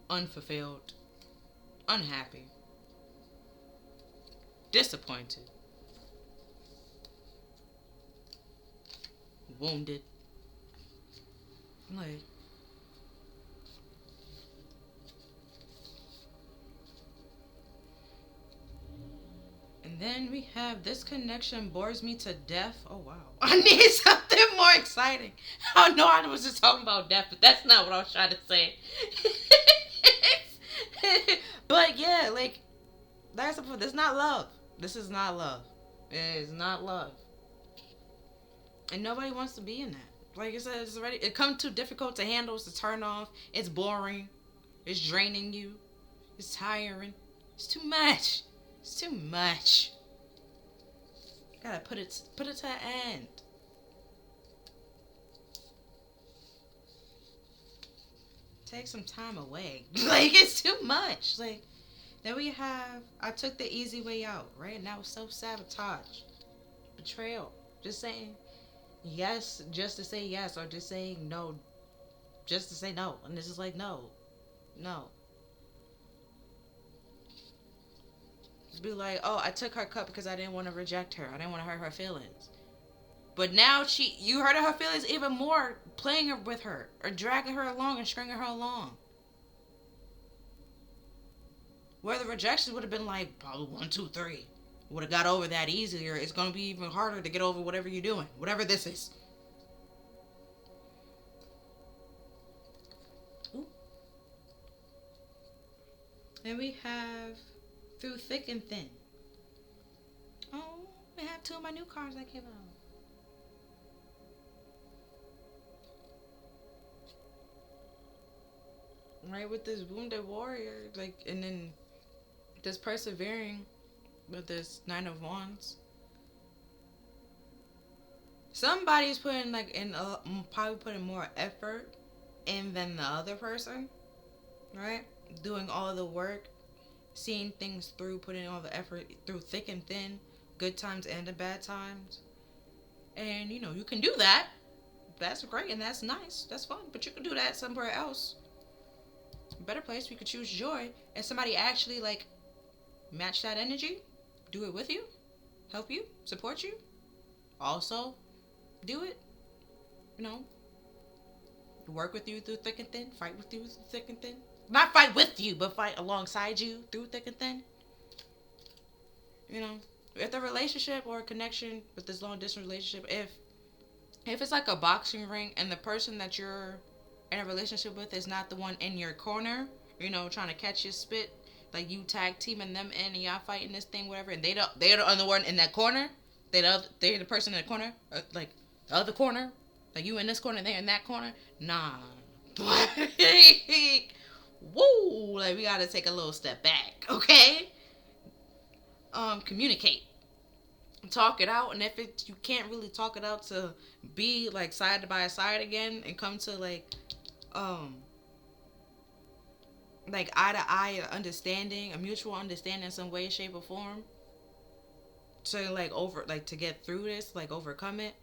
Speaker 1: Unfulfilled. Unhappy. Disappointed. Wounded. Like, and then we have this connection bores me to death. Oh wow. I need something more exciting. I know I was just talking about death, but that's not what I was trying to say. But yeah, like, this is not love. This is not love. It is not love. And nobody wants to be in that. Like I said, it comes too difficult to handle, it's a turn off, it's boring. It's draining you. It's tiring. It's too much. It's too much. Gotta put it to an end. Take some time away. Like, it's too much. Like, then we have, I took the easy way out, right? And that was self-sabotage. Betrayal. Just saying yes just to say yes, or just saying no just to say no. And this is like, no. No. Be like, oh, I took her cup because I didn't want to reject her. I didn't want to hurt her feelings. But now you hurt her feelings even more, playing with her or dragging her along and stringing her along. Where the rejection would have been like probably 1, 2, 3, would have got over that easier. It's gonna be even harder to get over whatever you're doing, whatever this is. Ooh. Then we have through thick and thin. Oh, we have 2 of my new cards that came out. Right, with this wounded warrior, like, and then this persevering with this 9 of Wands. Somebody's putting like in probably putting more effort in than the other person, right? Doing all of the work, seeing things through, putting all the effort through thick and thin, good times and the bad times. And you can do that. That's great and that's nice. That's fun. But you can do that somewhere else. A better place where you could choose joy, and somebody actually like match that energy, do it with you, help you, support you. Also, do it. Work with you through thick and thin, fight with you through thick and thin. Not fight with you, but fight alongside you through thick and thin. If the relationship or connection with this long distance relationship, if it's like a boxing ring and the person that you're in a relationship with is not the one in your corner, trying to catch your spit, like you tag teaming them in and y'all fighting this thing, whatever, and they're the other one in that corner, they're the person in the corner, like the other corner, like you in this corner, they're in that corner. Nah. Woo! Like, we gotta take a little step back, okay? Communicate. Talk it out, and if you can't really talk it out to be like side by side again and come to like eye to eye understanding, a mutual understanding in some way, shape, or form, to to get through this, like overcome it.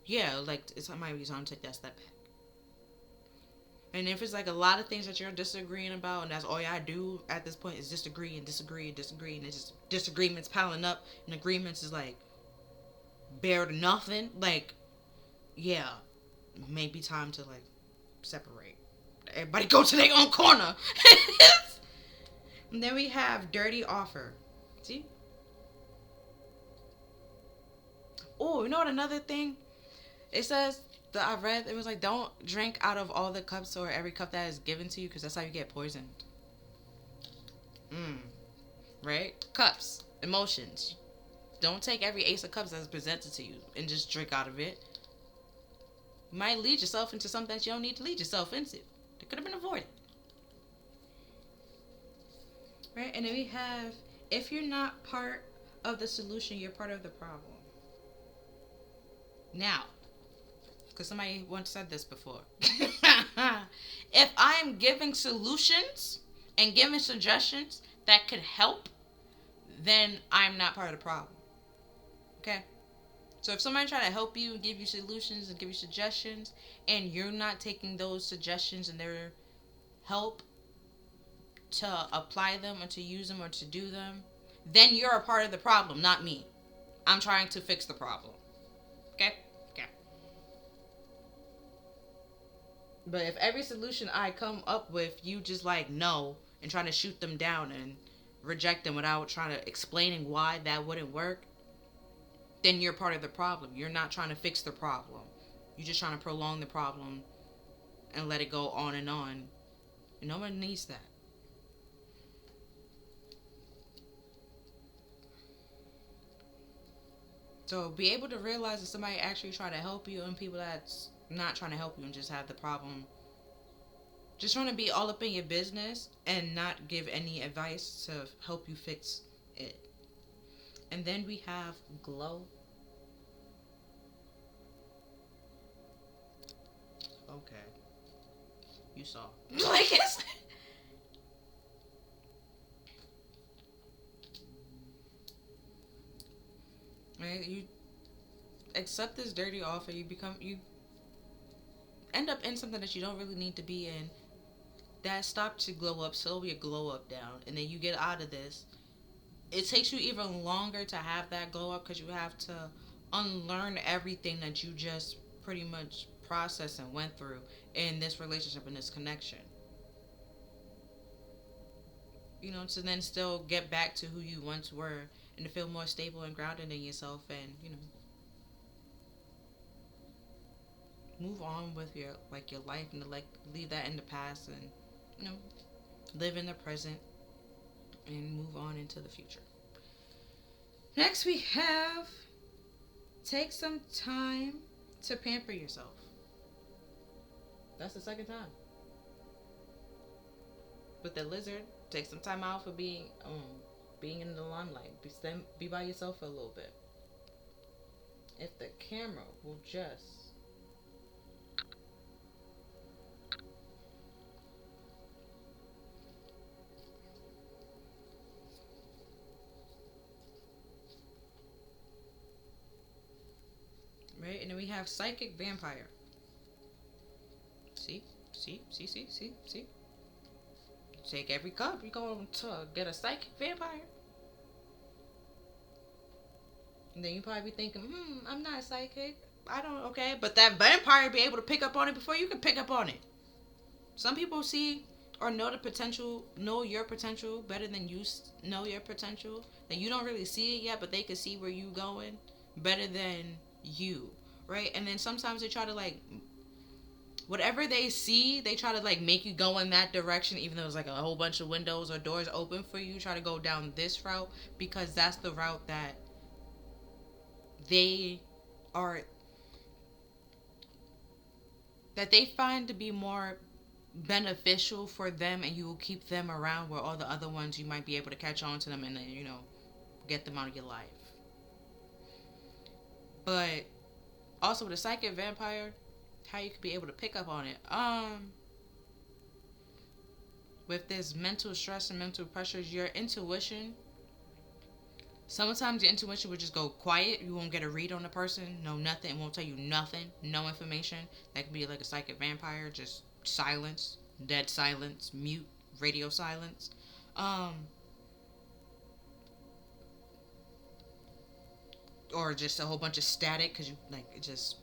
Speaker 1: Yeah, like it might be time to take that step back. And if it's like a lot of things that you're disagreeing about, and that's all y'all do at this point is disagree and disagree and disagree, and it's just disagreements piling up, and agreements is like bare to nothing. Like, yeah, maybe time to like separate. Everybody go to their own corner. And then we have dirty offer. See? Oh, you know what? Another thing, it says that I read, it was like, don't drink out of all the cups or every cup that is given to you, because that's how you get poisoned. Right? Cups, emotions. Don't take every ace of cups that's presented to you and just drink out of it. You might lead yourself into something that you don't need to lead yourself into. That could have been avoided. Right? And then we have, if you're not part of the solution, you're part of the problem. Now, because somebody once said this before. If I am giving solutions and giving suggestions that could help, then I'm not part of the problem. Okay? So if somebody try to help you and give you solutions and give you suggestions, and you're not taking those suggestions and their help to apply them or to use them or to do them, then you're a part of the problem, not me. I'm trying to fix the problem. Okay? Okay. But if every solution I come up with, you just like no and trying to shoot them down and reject them without trying to explaining why that wouldn't work, then you're part of the problem. You're not trying to fix the problem. You're just trying to prolong the problem and let it go on and on. And no one needs that. So be able to realize that somebody actually trying to help you and people that's not trying to help you and just have the problem Just trying to be all up in your business and not give any advice to help you fix it. And then we have glow. Okay. You saw. Like it's right, you accept this dirty offer, you end up in something that you don't really need to be in. That stops your glow up, slow your glow up down, and then you get out of this. It takes you even longer to have that glow up because you have to unlearn everything that you just pretty much processed and went through in this relationship, in this connection. To then still get back to who you once were and to feel more stable and grounded in yourself, and move on with your life, and to leave that in the past, and you know live in the present and move on into the future. Next we have take some time to pamper yourself. That's the second time. With the lizard, take some time out for being in the limelight. Be by yourself for a little bit. If the camera will just right, and then we have psychic vampire. See? Take every cup, you're going to get a psychic vampire. And then you probably be thinking, I'm not psychic. I don't, okay. But that vampire be able to pick up on it before you can pick up on it. Some people see or know your potential better than you know your potential. And you don't really see it yet, but they can see where you going better than you, right? And then sometimes they try to whatever they see, they try to make you go in that direction, even though there's a whole bunch of windows or doors open for you. Try to go down this route because that's the route that they find to be more beneficial for them, and you will keep them around, where all the other ones you might be able to catch on to them and then get them out of your life. But also with a psychic vampire, how you could be able to pick up on it. With this mental stress and mental pressures, your intuition, sometimes your intuition will just go quiet. You won't get a read on the person, no nothing. It won't tell you nothing, no information. That could be like a psychic vampire, just silence, dead silence, mute, radio silence. Or just a whole bunch of static, because you it just.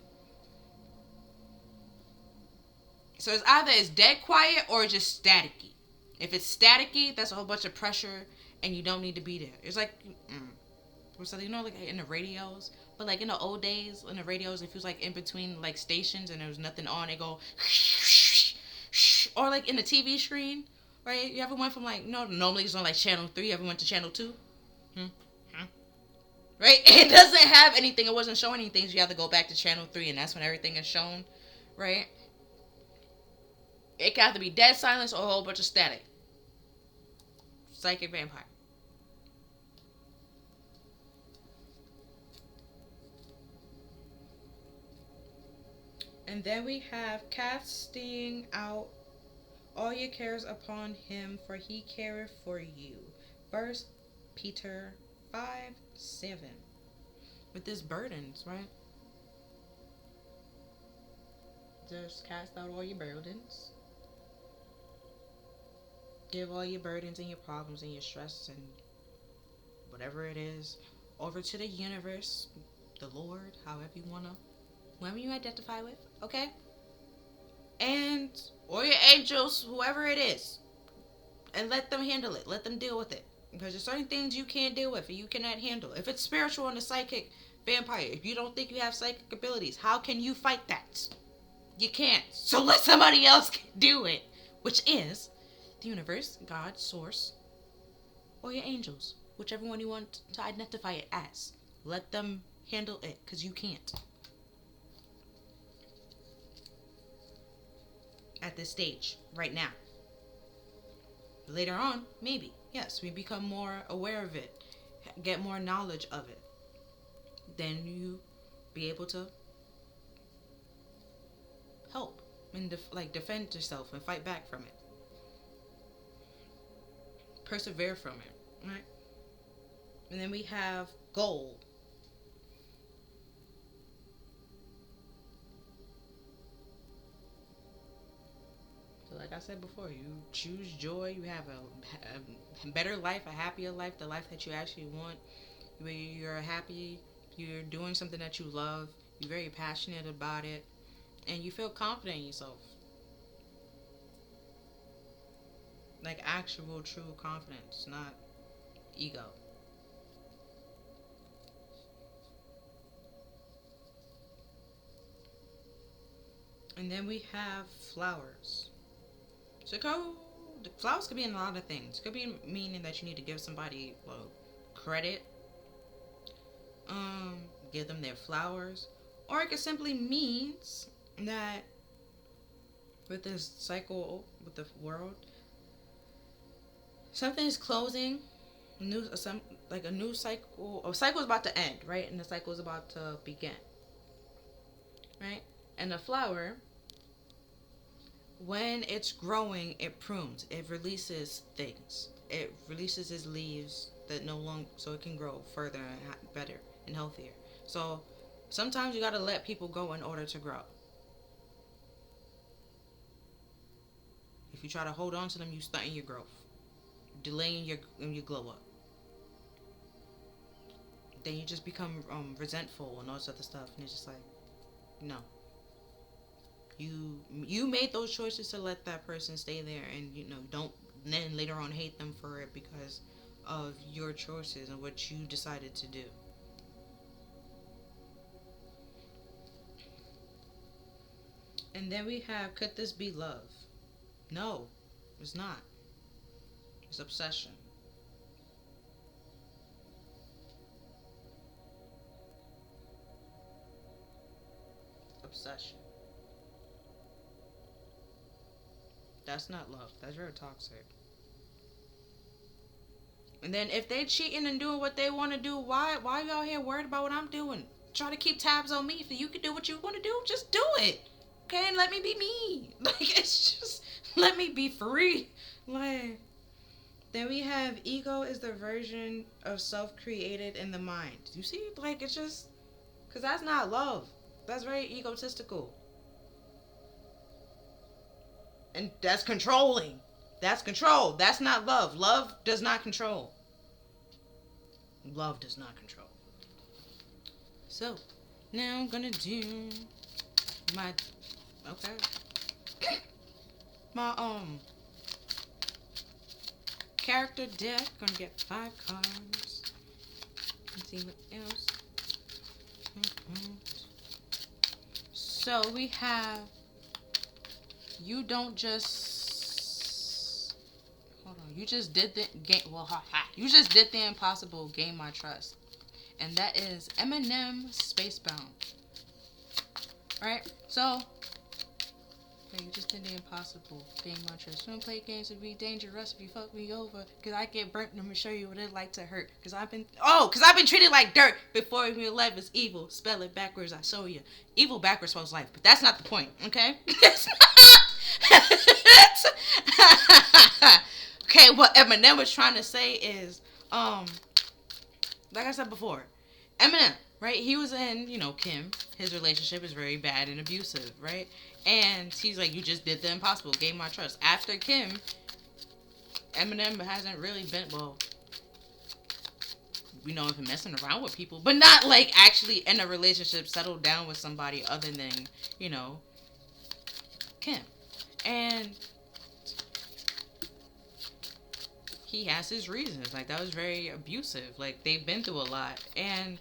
Speaker 1: So it's dead quiet or just staticky. If it's staticky, that's a whole bunch of pressure, and you don't need to be there. It's so in the radios, but in the old days, in the radios, if it was in between stations and there was nothing on, they go, or in the TV screen, right? You ever went from normally it's on channel 3, you ever went to channel 2? Right? It doesn't have anything. It wasn't showing anything. So you have to go back to channel 3, and that's when everything is shown, right? It got to be dead silence or a whole bunch of static. Psychic vampire. And then we have casting out all your cares upon him, for he careth for you. 1 Peter 5:7. With his burdens, right? Just cast out all your burdens. Give all your burdens and your problems and your stress and whatever it is over to the universe, the Lord, whoever you identify with, okay? And or your angels, whoever it is, and let them handle it. Let them deal with it. Because there's certain things you can't deal with and you cannot handle. If it's spiritual and a psychic vampire, if you don't think you have psychic abilities, how can you fight that? You can't. So let somebody else do it, which is the universe, God, source, or your angels, whichever one you want to identify it as. Let them handle it, because you can't. at this stage right now. Later on, maybe, yes, we become more aware of it, get more knowledge of it. Then you be able to help and defend yourself and fight back from it. Persevere from it, right? And then we have goal. So like I said before, you choose joy, you have a better life, a happier life, the life that you actually want, where you're happy, you're doing something that you love, you're very passionate about it, and you feel confident in yourself. Like actual, true confidence, not ego. And then we have flowers. So the flowers could be in a lot of things. It could be meaning that you need to give somebody credit, give them their flowers, or it could simply means that with this cycle with the world, something is closing, a new cycle. A cycle is about to end, right? And the cycle is about to begin, right? And the flower, when it's growing, it prunes. It releases things. It releases its leaves that no longer, so it can grow further and better and healthier. So sometimes you gotta let people go in order to grow. If you try to hold on to them, you stunting your growth, delaying your glow up. Then you just become resentful and all this other stuff, and it's just like, no. You made those choices to let that person stay there, and don't then later on hate them for it because of your choices and what you decided to do. And then we have, could this be love? No, it's not. It's obsession. Obsession. That's not love. That's very toxic. And then if they cheating and doing what they want to do, why you out here worried about what I'm doing? Try to keep tabs on me. If you can do what you want to do, just do it. Okay, and let me be me. Like, it's just, let me be free. Like, then we have ego is the version of self created in the mind. You see? Like, it's just, because that's not love. That's very egotistical. And that's controlling. That's control. That's not love. Love does not control. Love does not control. So, now I'm gonna do my, okay, my character deck. Gonna get 5 cards. Let's see what else. So we have, you don't just, hold on, you just did the game, you just did the impossible, gain my trust. And that is Eminem Spacebound. Right? So, you just did the impossible, gain my trust. Don't play games to be dangerous if you fuck me over. Cause I get burnt and I'm gonna show you what it like to hurt. Cause I've been treated like dirt before even life is evil. Spell it backwards, I show you. Evil backwards spells life, but that's not the point, okay? Okay, what Eminem was trying to say is, like I said before, Eminem, right? He was in, Kim. His relationship is very bad and abusive, right? And he's like, you just did the impossible, gained my trust. After Kim, Eminem hasn't really been, well, we know him messing around with people, but not like actually in a relationship, settled down with somebody other than, Kim. And he has his reasons. Like, that was very abusive. Like, they've been through a lot. And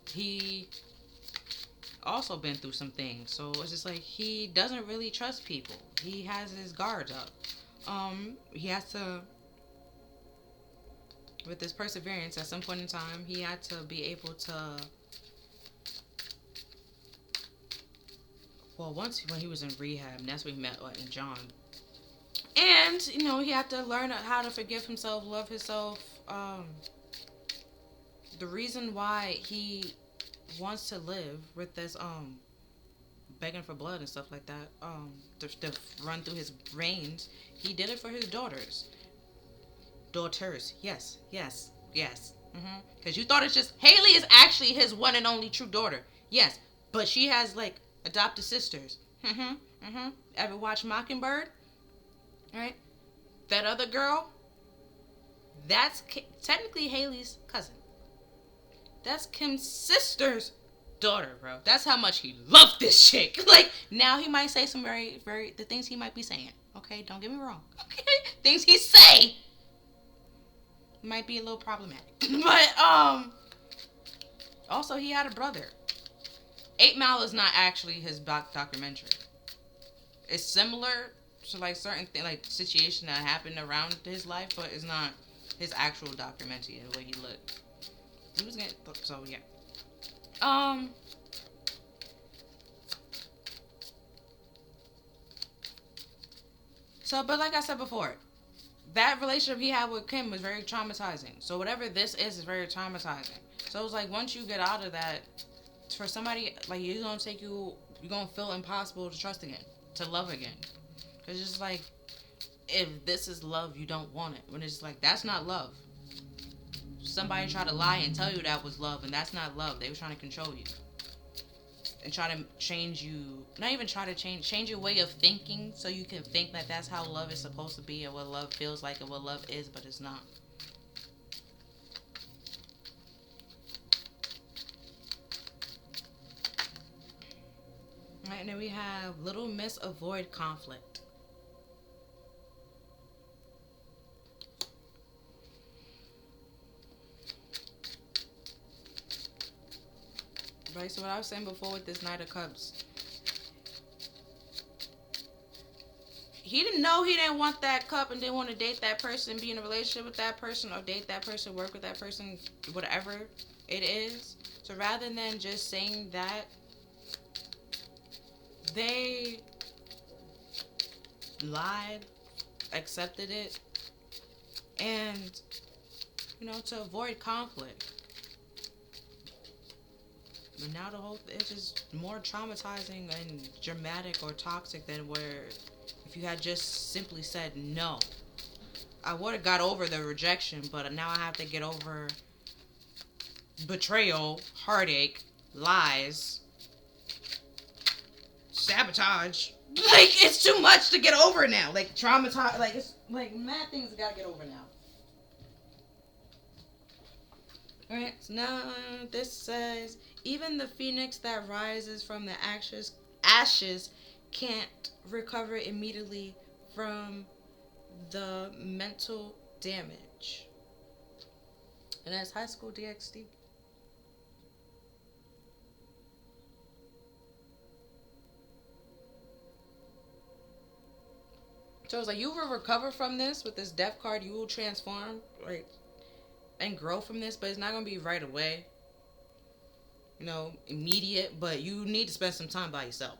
Speaker 1: he also been through some things. So it's just like, he doesn't really trust people. He has his guards up. He has to, with this perseverance, at some point in time, he had to be able to Well, once when he was in rehab, and that's when he met John. And he had to learn how to forgive himself, love himself. The reason why he wants to live with this begging for blood and stuff like that to run through his veins, he did it for his daughters. Yes, yes, yes. Because you thought it's just Haley is actually his one and only true daughter. Yes, but she has like adopted sisters. Ever watch Mockingbird? Right? That other girl, that's technically Haley's cousin. That's Kim's sister's daughter, bro. That's how much he loved this chick. Like, now he might say some very, very, the things he might be saying. Okay, don't get me wrong. Okay, things he say might be a little problematic. But, also he had a brother. 8 Mile is not actually his documentary. It's similar to like certain like situation that happened around his life, but it's not his actual documentary the way he looked. He was gonna, so yeah. So, but like I said before, that relationship he had with Kim was very traumatizing. So whatever this is very traumatizing. So it's like once you get out of that, for somebody like you're gonna feel impossible to trust again, to love again. Cause it's just like, if this is love, you don't want it. When it's like, that's not love. Somebody tried to lie and tell you that was love, and that's not love. They were trying to control you. And try to change you, not even try to change your way of thinking so you can think that that's how love is supposed to be and what love feels like and what love is, but it's not. Right, and then we have Little Miss Avoid Conflict. Right, so what I was saying before with this Knight of Cups, he didn't know he didn't want that cup and didn't want to date that person, be in a relationship with that person, or date that person, work with that person, whatever it is. So rather than just saying that, they lied, accepted it, and to avoid conflict. But now the whole it's just more traumatizing and dramatic or toxic than where if you had just simply said no. I would have got over the rejection, but now I have to get over betrayal, heartache, lies, sabotage. Like, it's too much to get over now. Like, traumatized. Like, it's like mad things I gotta get over now. Alright, so now this says, even the phoenix that rises from the ashes can't recover immediately from the mental damage. And that's High School DxD. So it's like, you will recover from this with this death card. You will transform, right, and grow from this, but it's not going to be right away. Immediate, but you need to spend some time by yourself.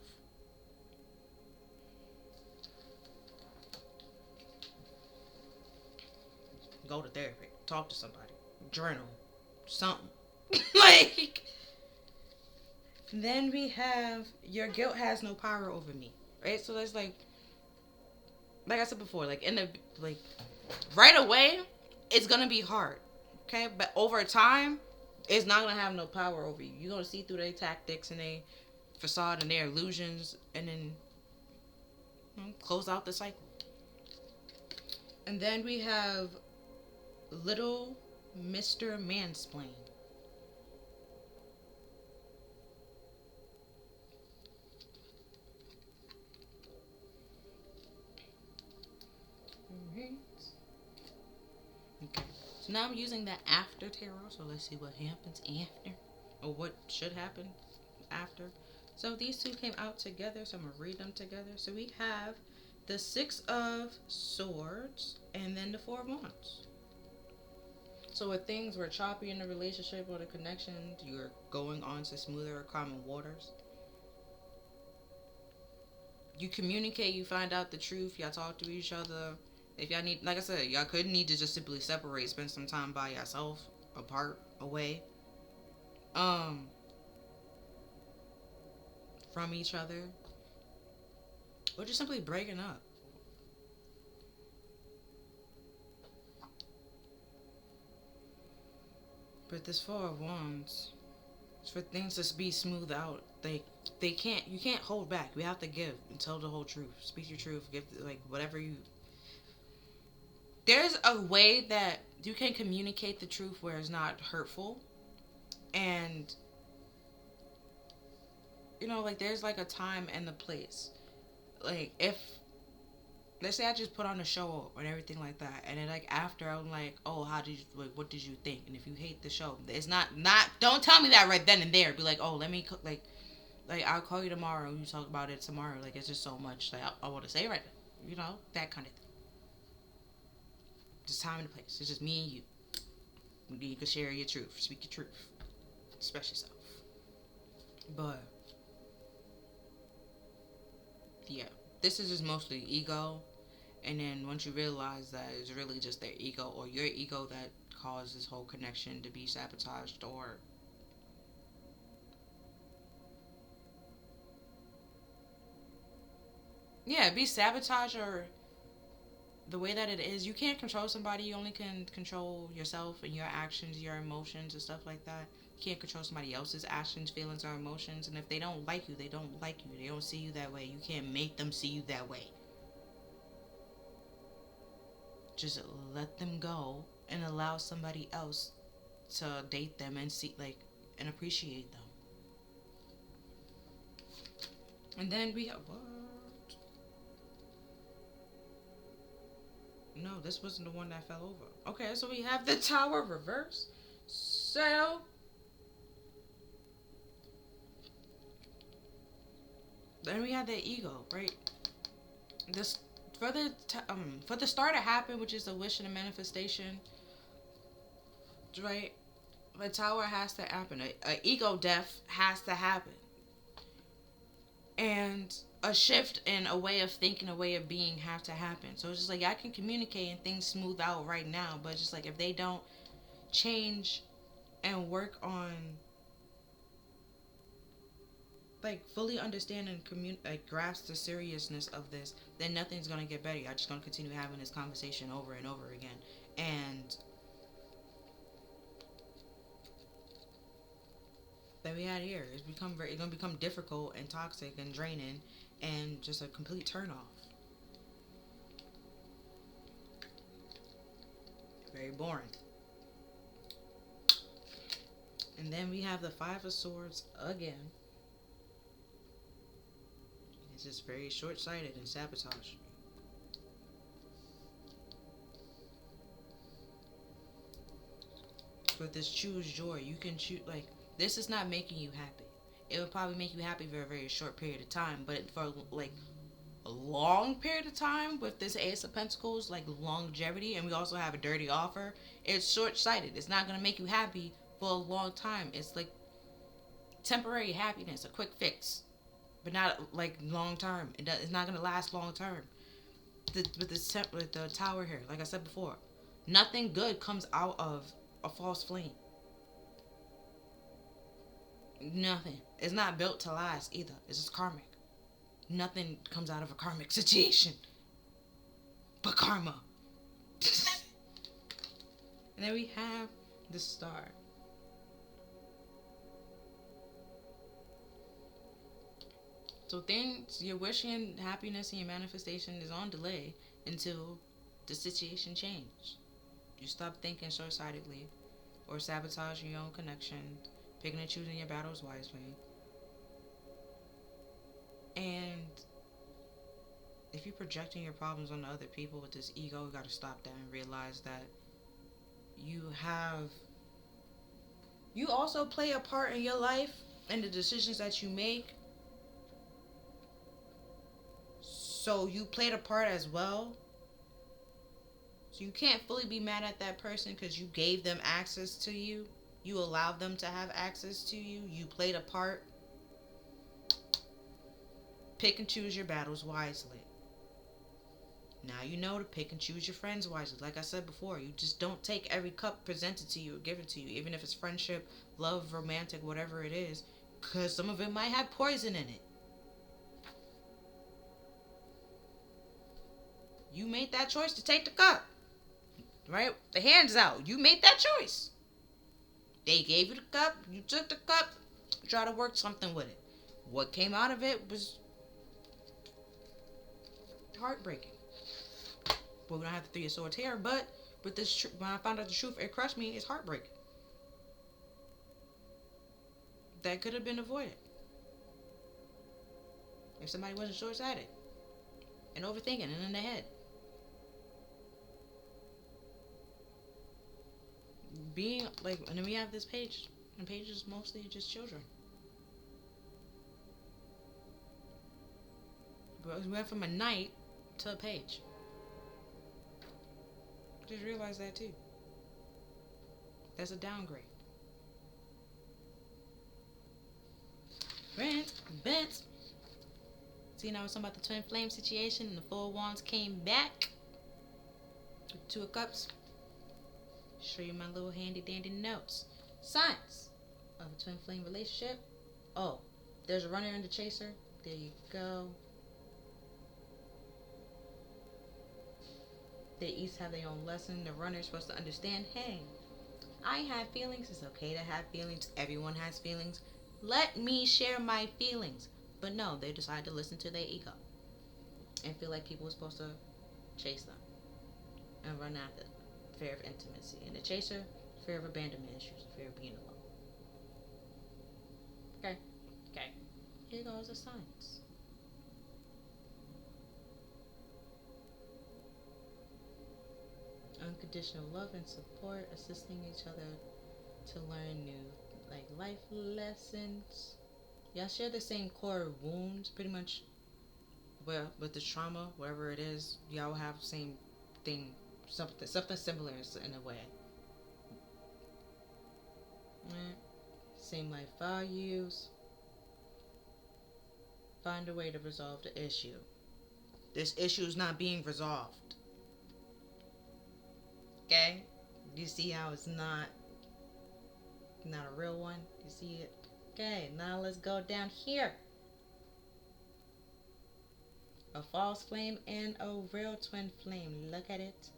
Speaker 1: Go to therapy. Talk to somebody. Journal. Something. Like, then we have, your guilt has no power over me. Right? So that's like I said before, like, right away, it's going to be hard. Okay? But over time, it's not going to have no power over you. You're going to see through their tactics and their facade and their illusions, and then close out the cycle. And then we have Little Mr. Mansplain. Okay, so now I'm using the after tarot, so let's see what happens after, or what should happen after. So these two came out together, so I'm going to read them together. So we have the 6 of Swords, and then the 4 of Wands. So if things were choppy in a relationship or the connection, you're going on to smoother or calmer waters. You communicate, you find out the truth, y'all talk to each other. If y'all need, like I said, y'all could need to just simply separate, spend some time by yourself, apart, away, um, from each other, or just simply breaking up. But this Four of Wands, it's for things to be smoothed out. They can't, you can't hold back. You have to give and tell the whole truth. Speak your truth. Give, like, whatever you. There's a way that you can communicate the truth where it's not hurtful, and like, there's like a time and a place. Like, if let's say I just put on a show and everything like that, and then like after I'm like, oh, how did you, like, what did you think? And if you hate the show, it's not don't tell me that right then and there. Be like, oh, let me like I'll call you tomorrow and you talk about it tomorrow. Like, it's just so much like I want to say right now, that kind of thing. Just time and place. It's just me and you. You can share your truth, speak your truth, express yourself. But yeah, this is just mostly ego. And then once you realize that it's really just their ego or your ego that caused this whole connection to be sabotaged, or yeah, be sabotaged, or the way that it is, you can't control somebody. You only can control yourself and your actions, your emotions, and stuff like that. You can't control somebody else's actions, feelings, or emotions. And if they don't like you, they don't like you. They don't see you that way. You can't make them see you that way. Just let them go and allow somebody else to date them and see, like, and appreciate them. And then we have what? No, this wasn't the one that fell over. Okay, so we have the Tower reverse. So then we have the ego, right? This for the star to happen, which is a wish and a manifestation, right? The Tower has to happen. A ego death has to happen, and a shift in a way of thinking, a way of being have to happen. So it's just like I can communicate and things smooth out right now, but it's just like if they don't change and work on, like, fully understand and like grasp the seriousness of this, then nothing's gonna get better. You're just gonna continue having this conversation over and over again, and that we had here it's gonna become difficult and toxic and draining and just a complete turn off. Very boring. And then we have the Five of Swords again. It's just very short-sighted and sabotage. With this choose joy, you can choose, like, this is not making you happy. It would probably make you happy for a very short period of time, but for like a long period of time with this Ace of Pentacles, like longevity, and we also have a dirty offer, it's short-sighted. It's not going to make you happy for a long time. It's like temporary happiness, a quick fix, but not like long term. It's not going to last long term. With the Tower here, like I said before, nothing good comes out of a false flame. Nothing. It's not built to last either. It's just karmic. Nothing comes out of a karmic situation but karma. And then we have the Star. So things, your wishing, happiness, and your manifestation is on delay until the situation changes. You stop thinking short-sightedly or sabotaging your own connection, picking and choosing your battles wisely. And if you're projecting your problems on other people with this ego, you gotta stop that and realize that you also play a part in your life and the decisions that you make. So you played a part as well. So you can't fully be mad at that person because you gave them access to you. You allowed them to have access to you. You played a part. pick and choose your battles wisely. Now you know to pick and choose your friends wisely. Like I said before, you just don't take every cup presented to you or given to you, even if it's friendship, love, romantic, whatever it is, because some of it might have poison in it. You made that choice to take the cup, right? The hand's out. You made that choice. They gave you the cup. You took the cup. Try to work something with it. What came out of it was heartbreaking. Well, we don't have the 3 of Swords here, but with this, when I found out the truth, it crushed me. It's heartbreaking. That could have been avoided if somebody wasn't short-sighted and overthinking and in their head. Being like, and then we have this page, and page is mostly just children. But we went from a knight to a page. Just realized that too. That's a downgrade. Rent, bent. See, now it's talking about the twin flame situation, and the 4 of Wands came back. 2 of Cups. Show you my little handy dandy notes. Signs of a twin flame relationship. Oh, there's a runner and a chaser. There you go. They each have their own lesson. The runner is supposed to understand, hey, I have feelings. It's okay to have feelings. Everyone has feelings. Let me share my feelings. But no, they decide to listen to their ego and feel like people are supposed to chase them and run after them. Fear of intimacy. And the chaser, fear of abandonment issues, fear of being alone. Okay. Here goes the signs. Unconditional love and support, assisting each other to learn new life lessons. Y'all share the same core wounds, pretty much. Well, with the trauma, whatever it is, y'all have the same thing, something similar in a way. Right? Same life values. Find a way to resolve the issue. This issue is not being resolved. Okay? You see how it's not a real one? You see it? Okay, now let's go down here. A false flame and a real twin flame. Look at it.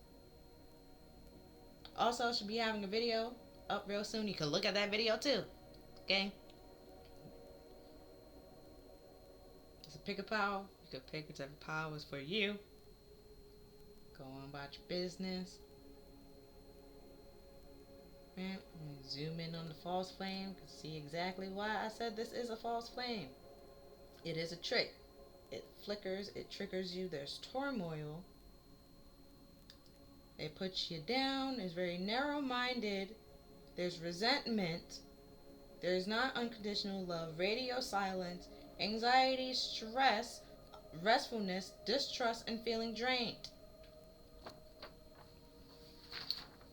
Speaker 1: Also, should be having a video up real soon. You can look at that video too. Okay? It's a pick a pile. You can pick whichever pile is for you. Go on about your business. Zoom in on the false flame. You can see exactly why I said this is a false flame. It is a trick. It flickers. It triggers you. There's turmoil. It puts you down. It's very narrow-minded. There's resentment. There's not unconditional love. Radio silence. Anxiety, stress, restfulness, distrust, and feeling drained.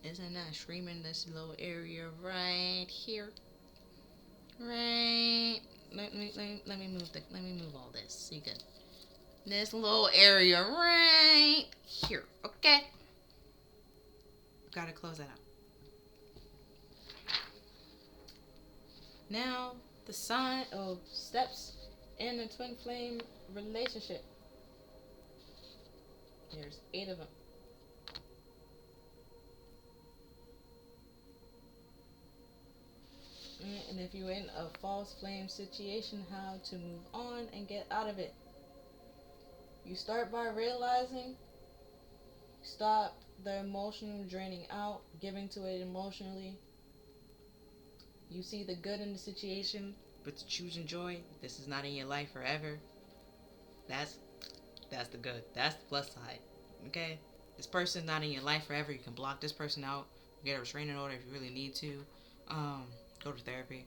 Speaker 1: Isn't that screaming this little area right here? Right. Let me move all this. So you good. This little area right here. Okay. Gotta close that out. Now the sign of steps in a twin flame relationship. There's 8 of them. And if you're in a false flame situation, how to move on and get out of it. You start by realizing, stop the emotional draining out, giving to it emotionally. You see the good in the situation, but to choose joy. This is not in your life forever. That's the good. That's the plus side. Okay? This person's not in your life forever. You can block this person out. Get a restraining order if you really need to. Go to therapy.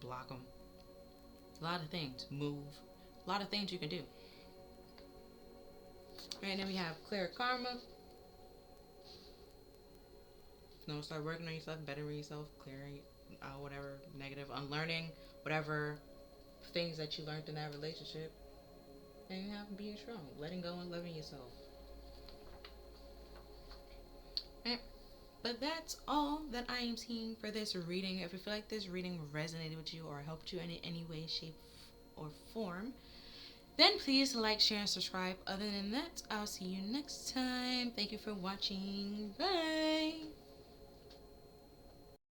Speaker 1: Block them. A lot of things. Move. A lot of things you can do. And then we have clear karma. No, start working on yourself, bettering yourself, clearing out whatever negative, unlearning whatever things that you learned in that relationship, and you have being strong, letting go and loving yourself. Right? But that's all that I am seeing for this reading. If you feel like this reading resonated with you or helped you in any way, shape, or form, then please like, share, and subscribe. Other than that, I'll see you next time. Thank you for watching. Bye.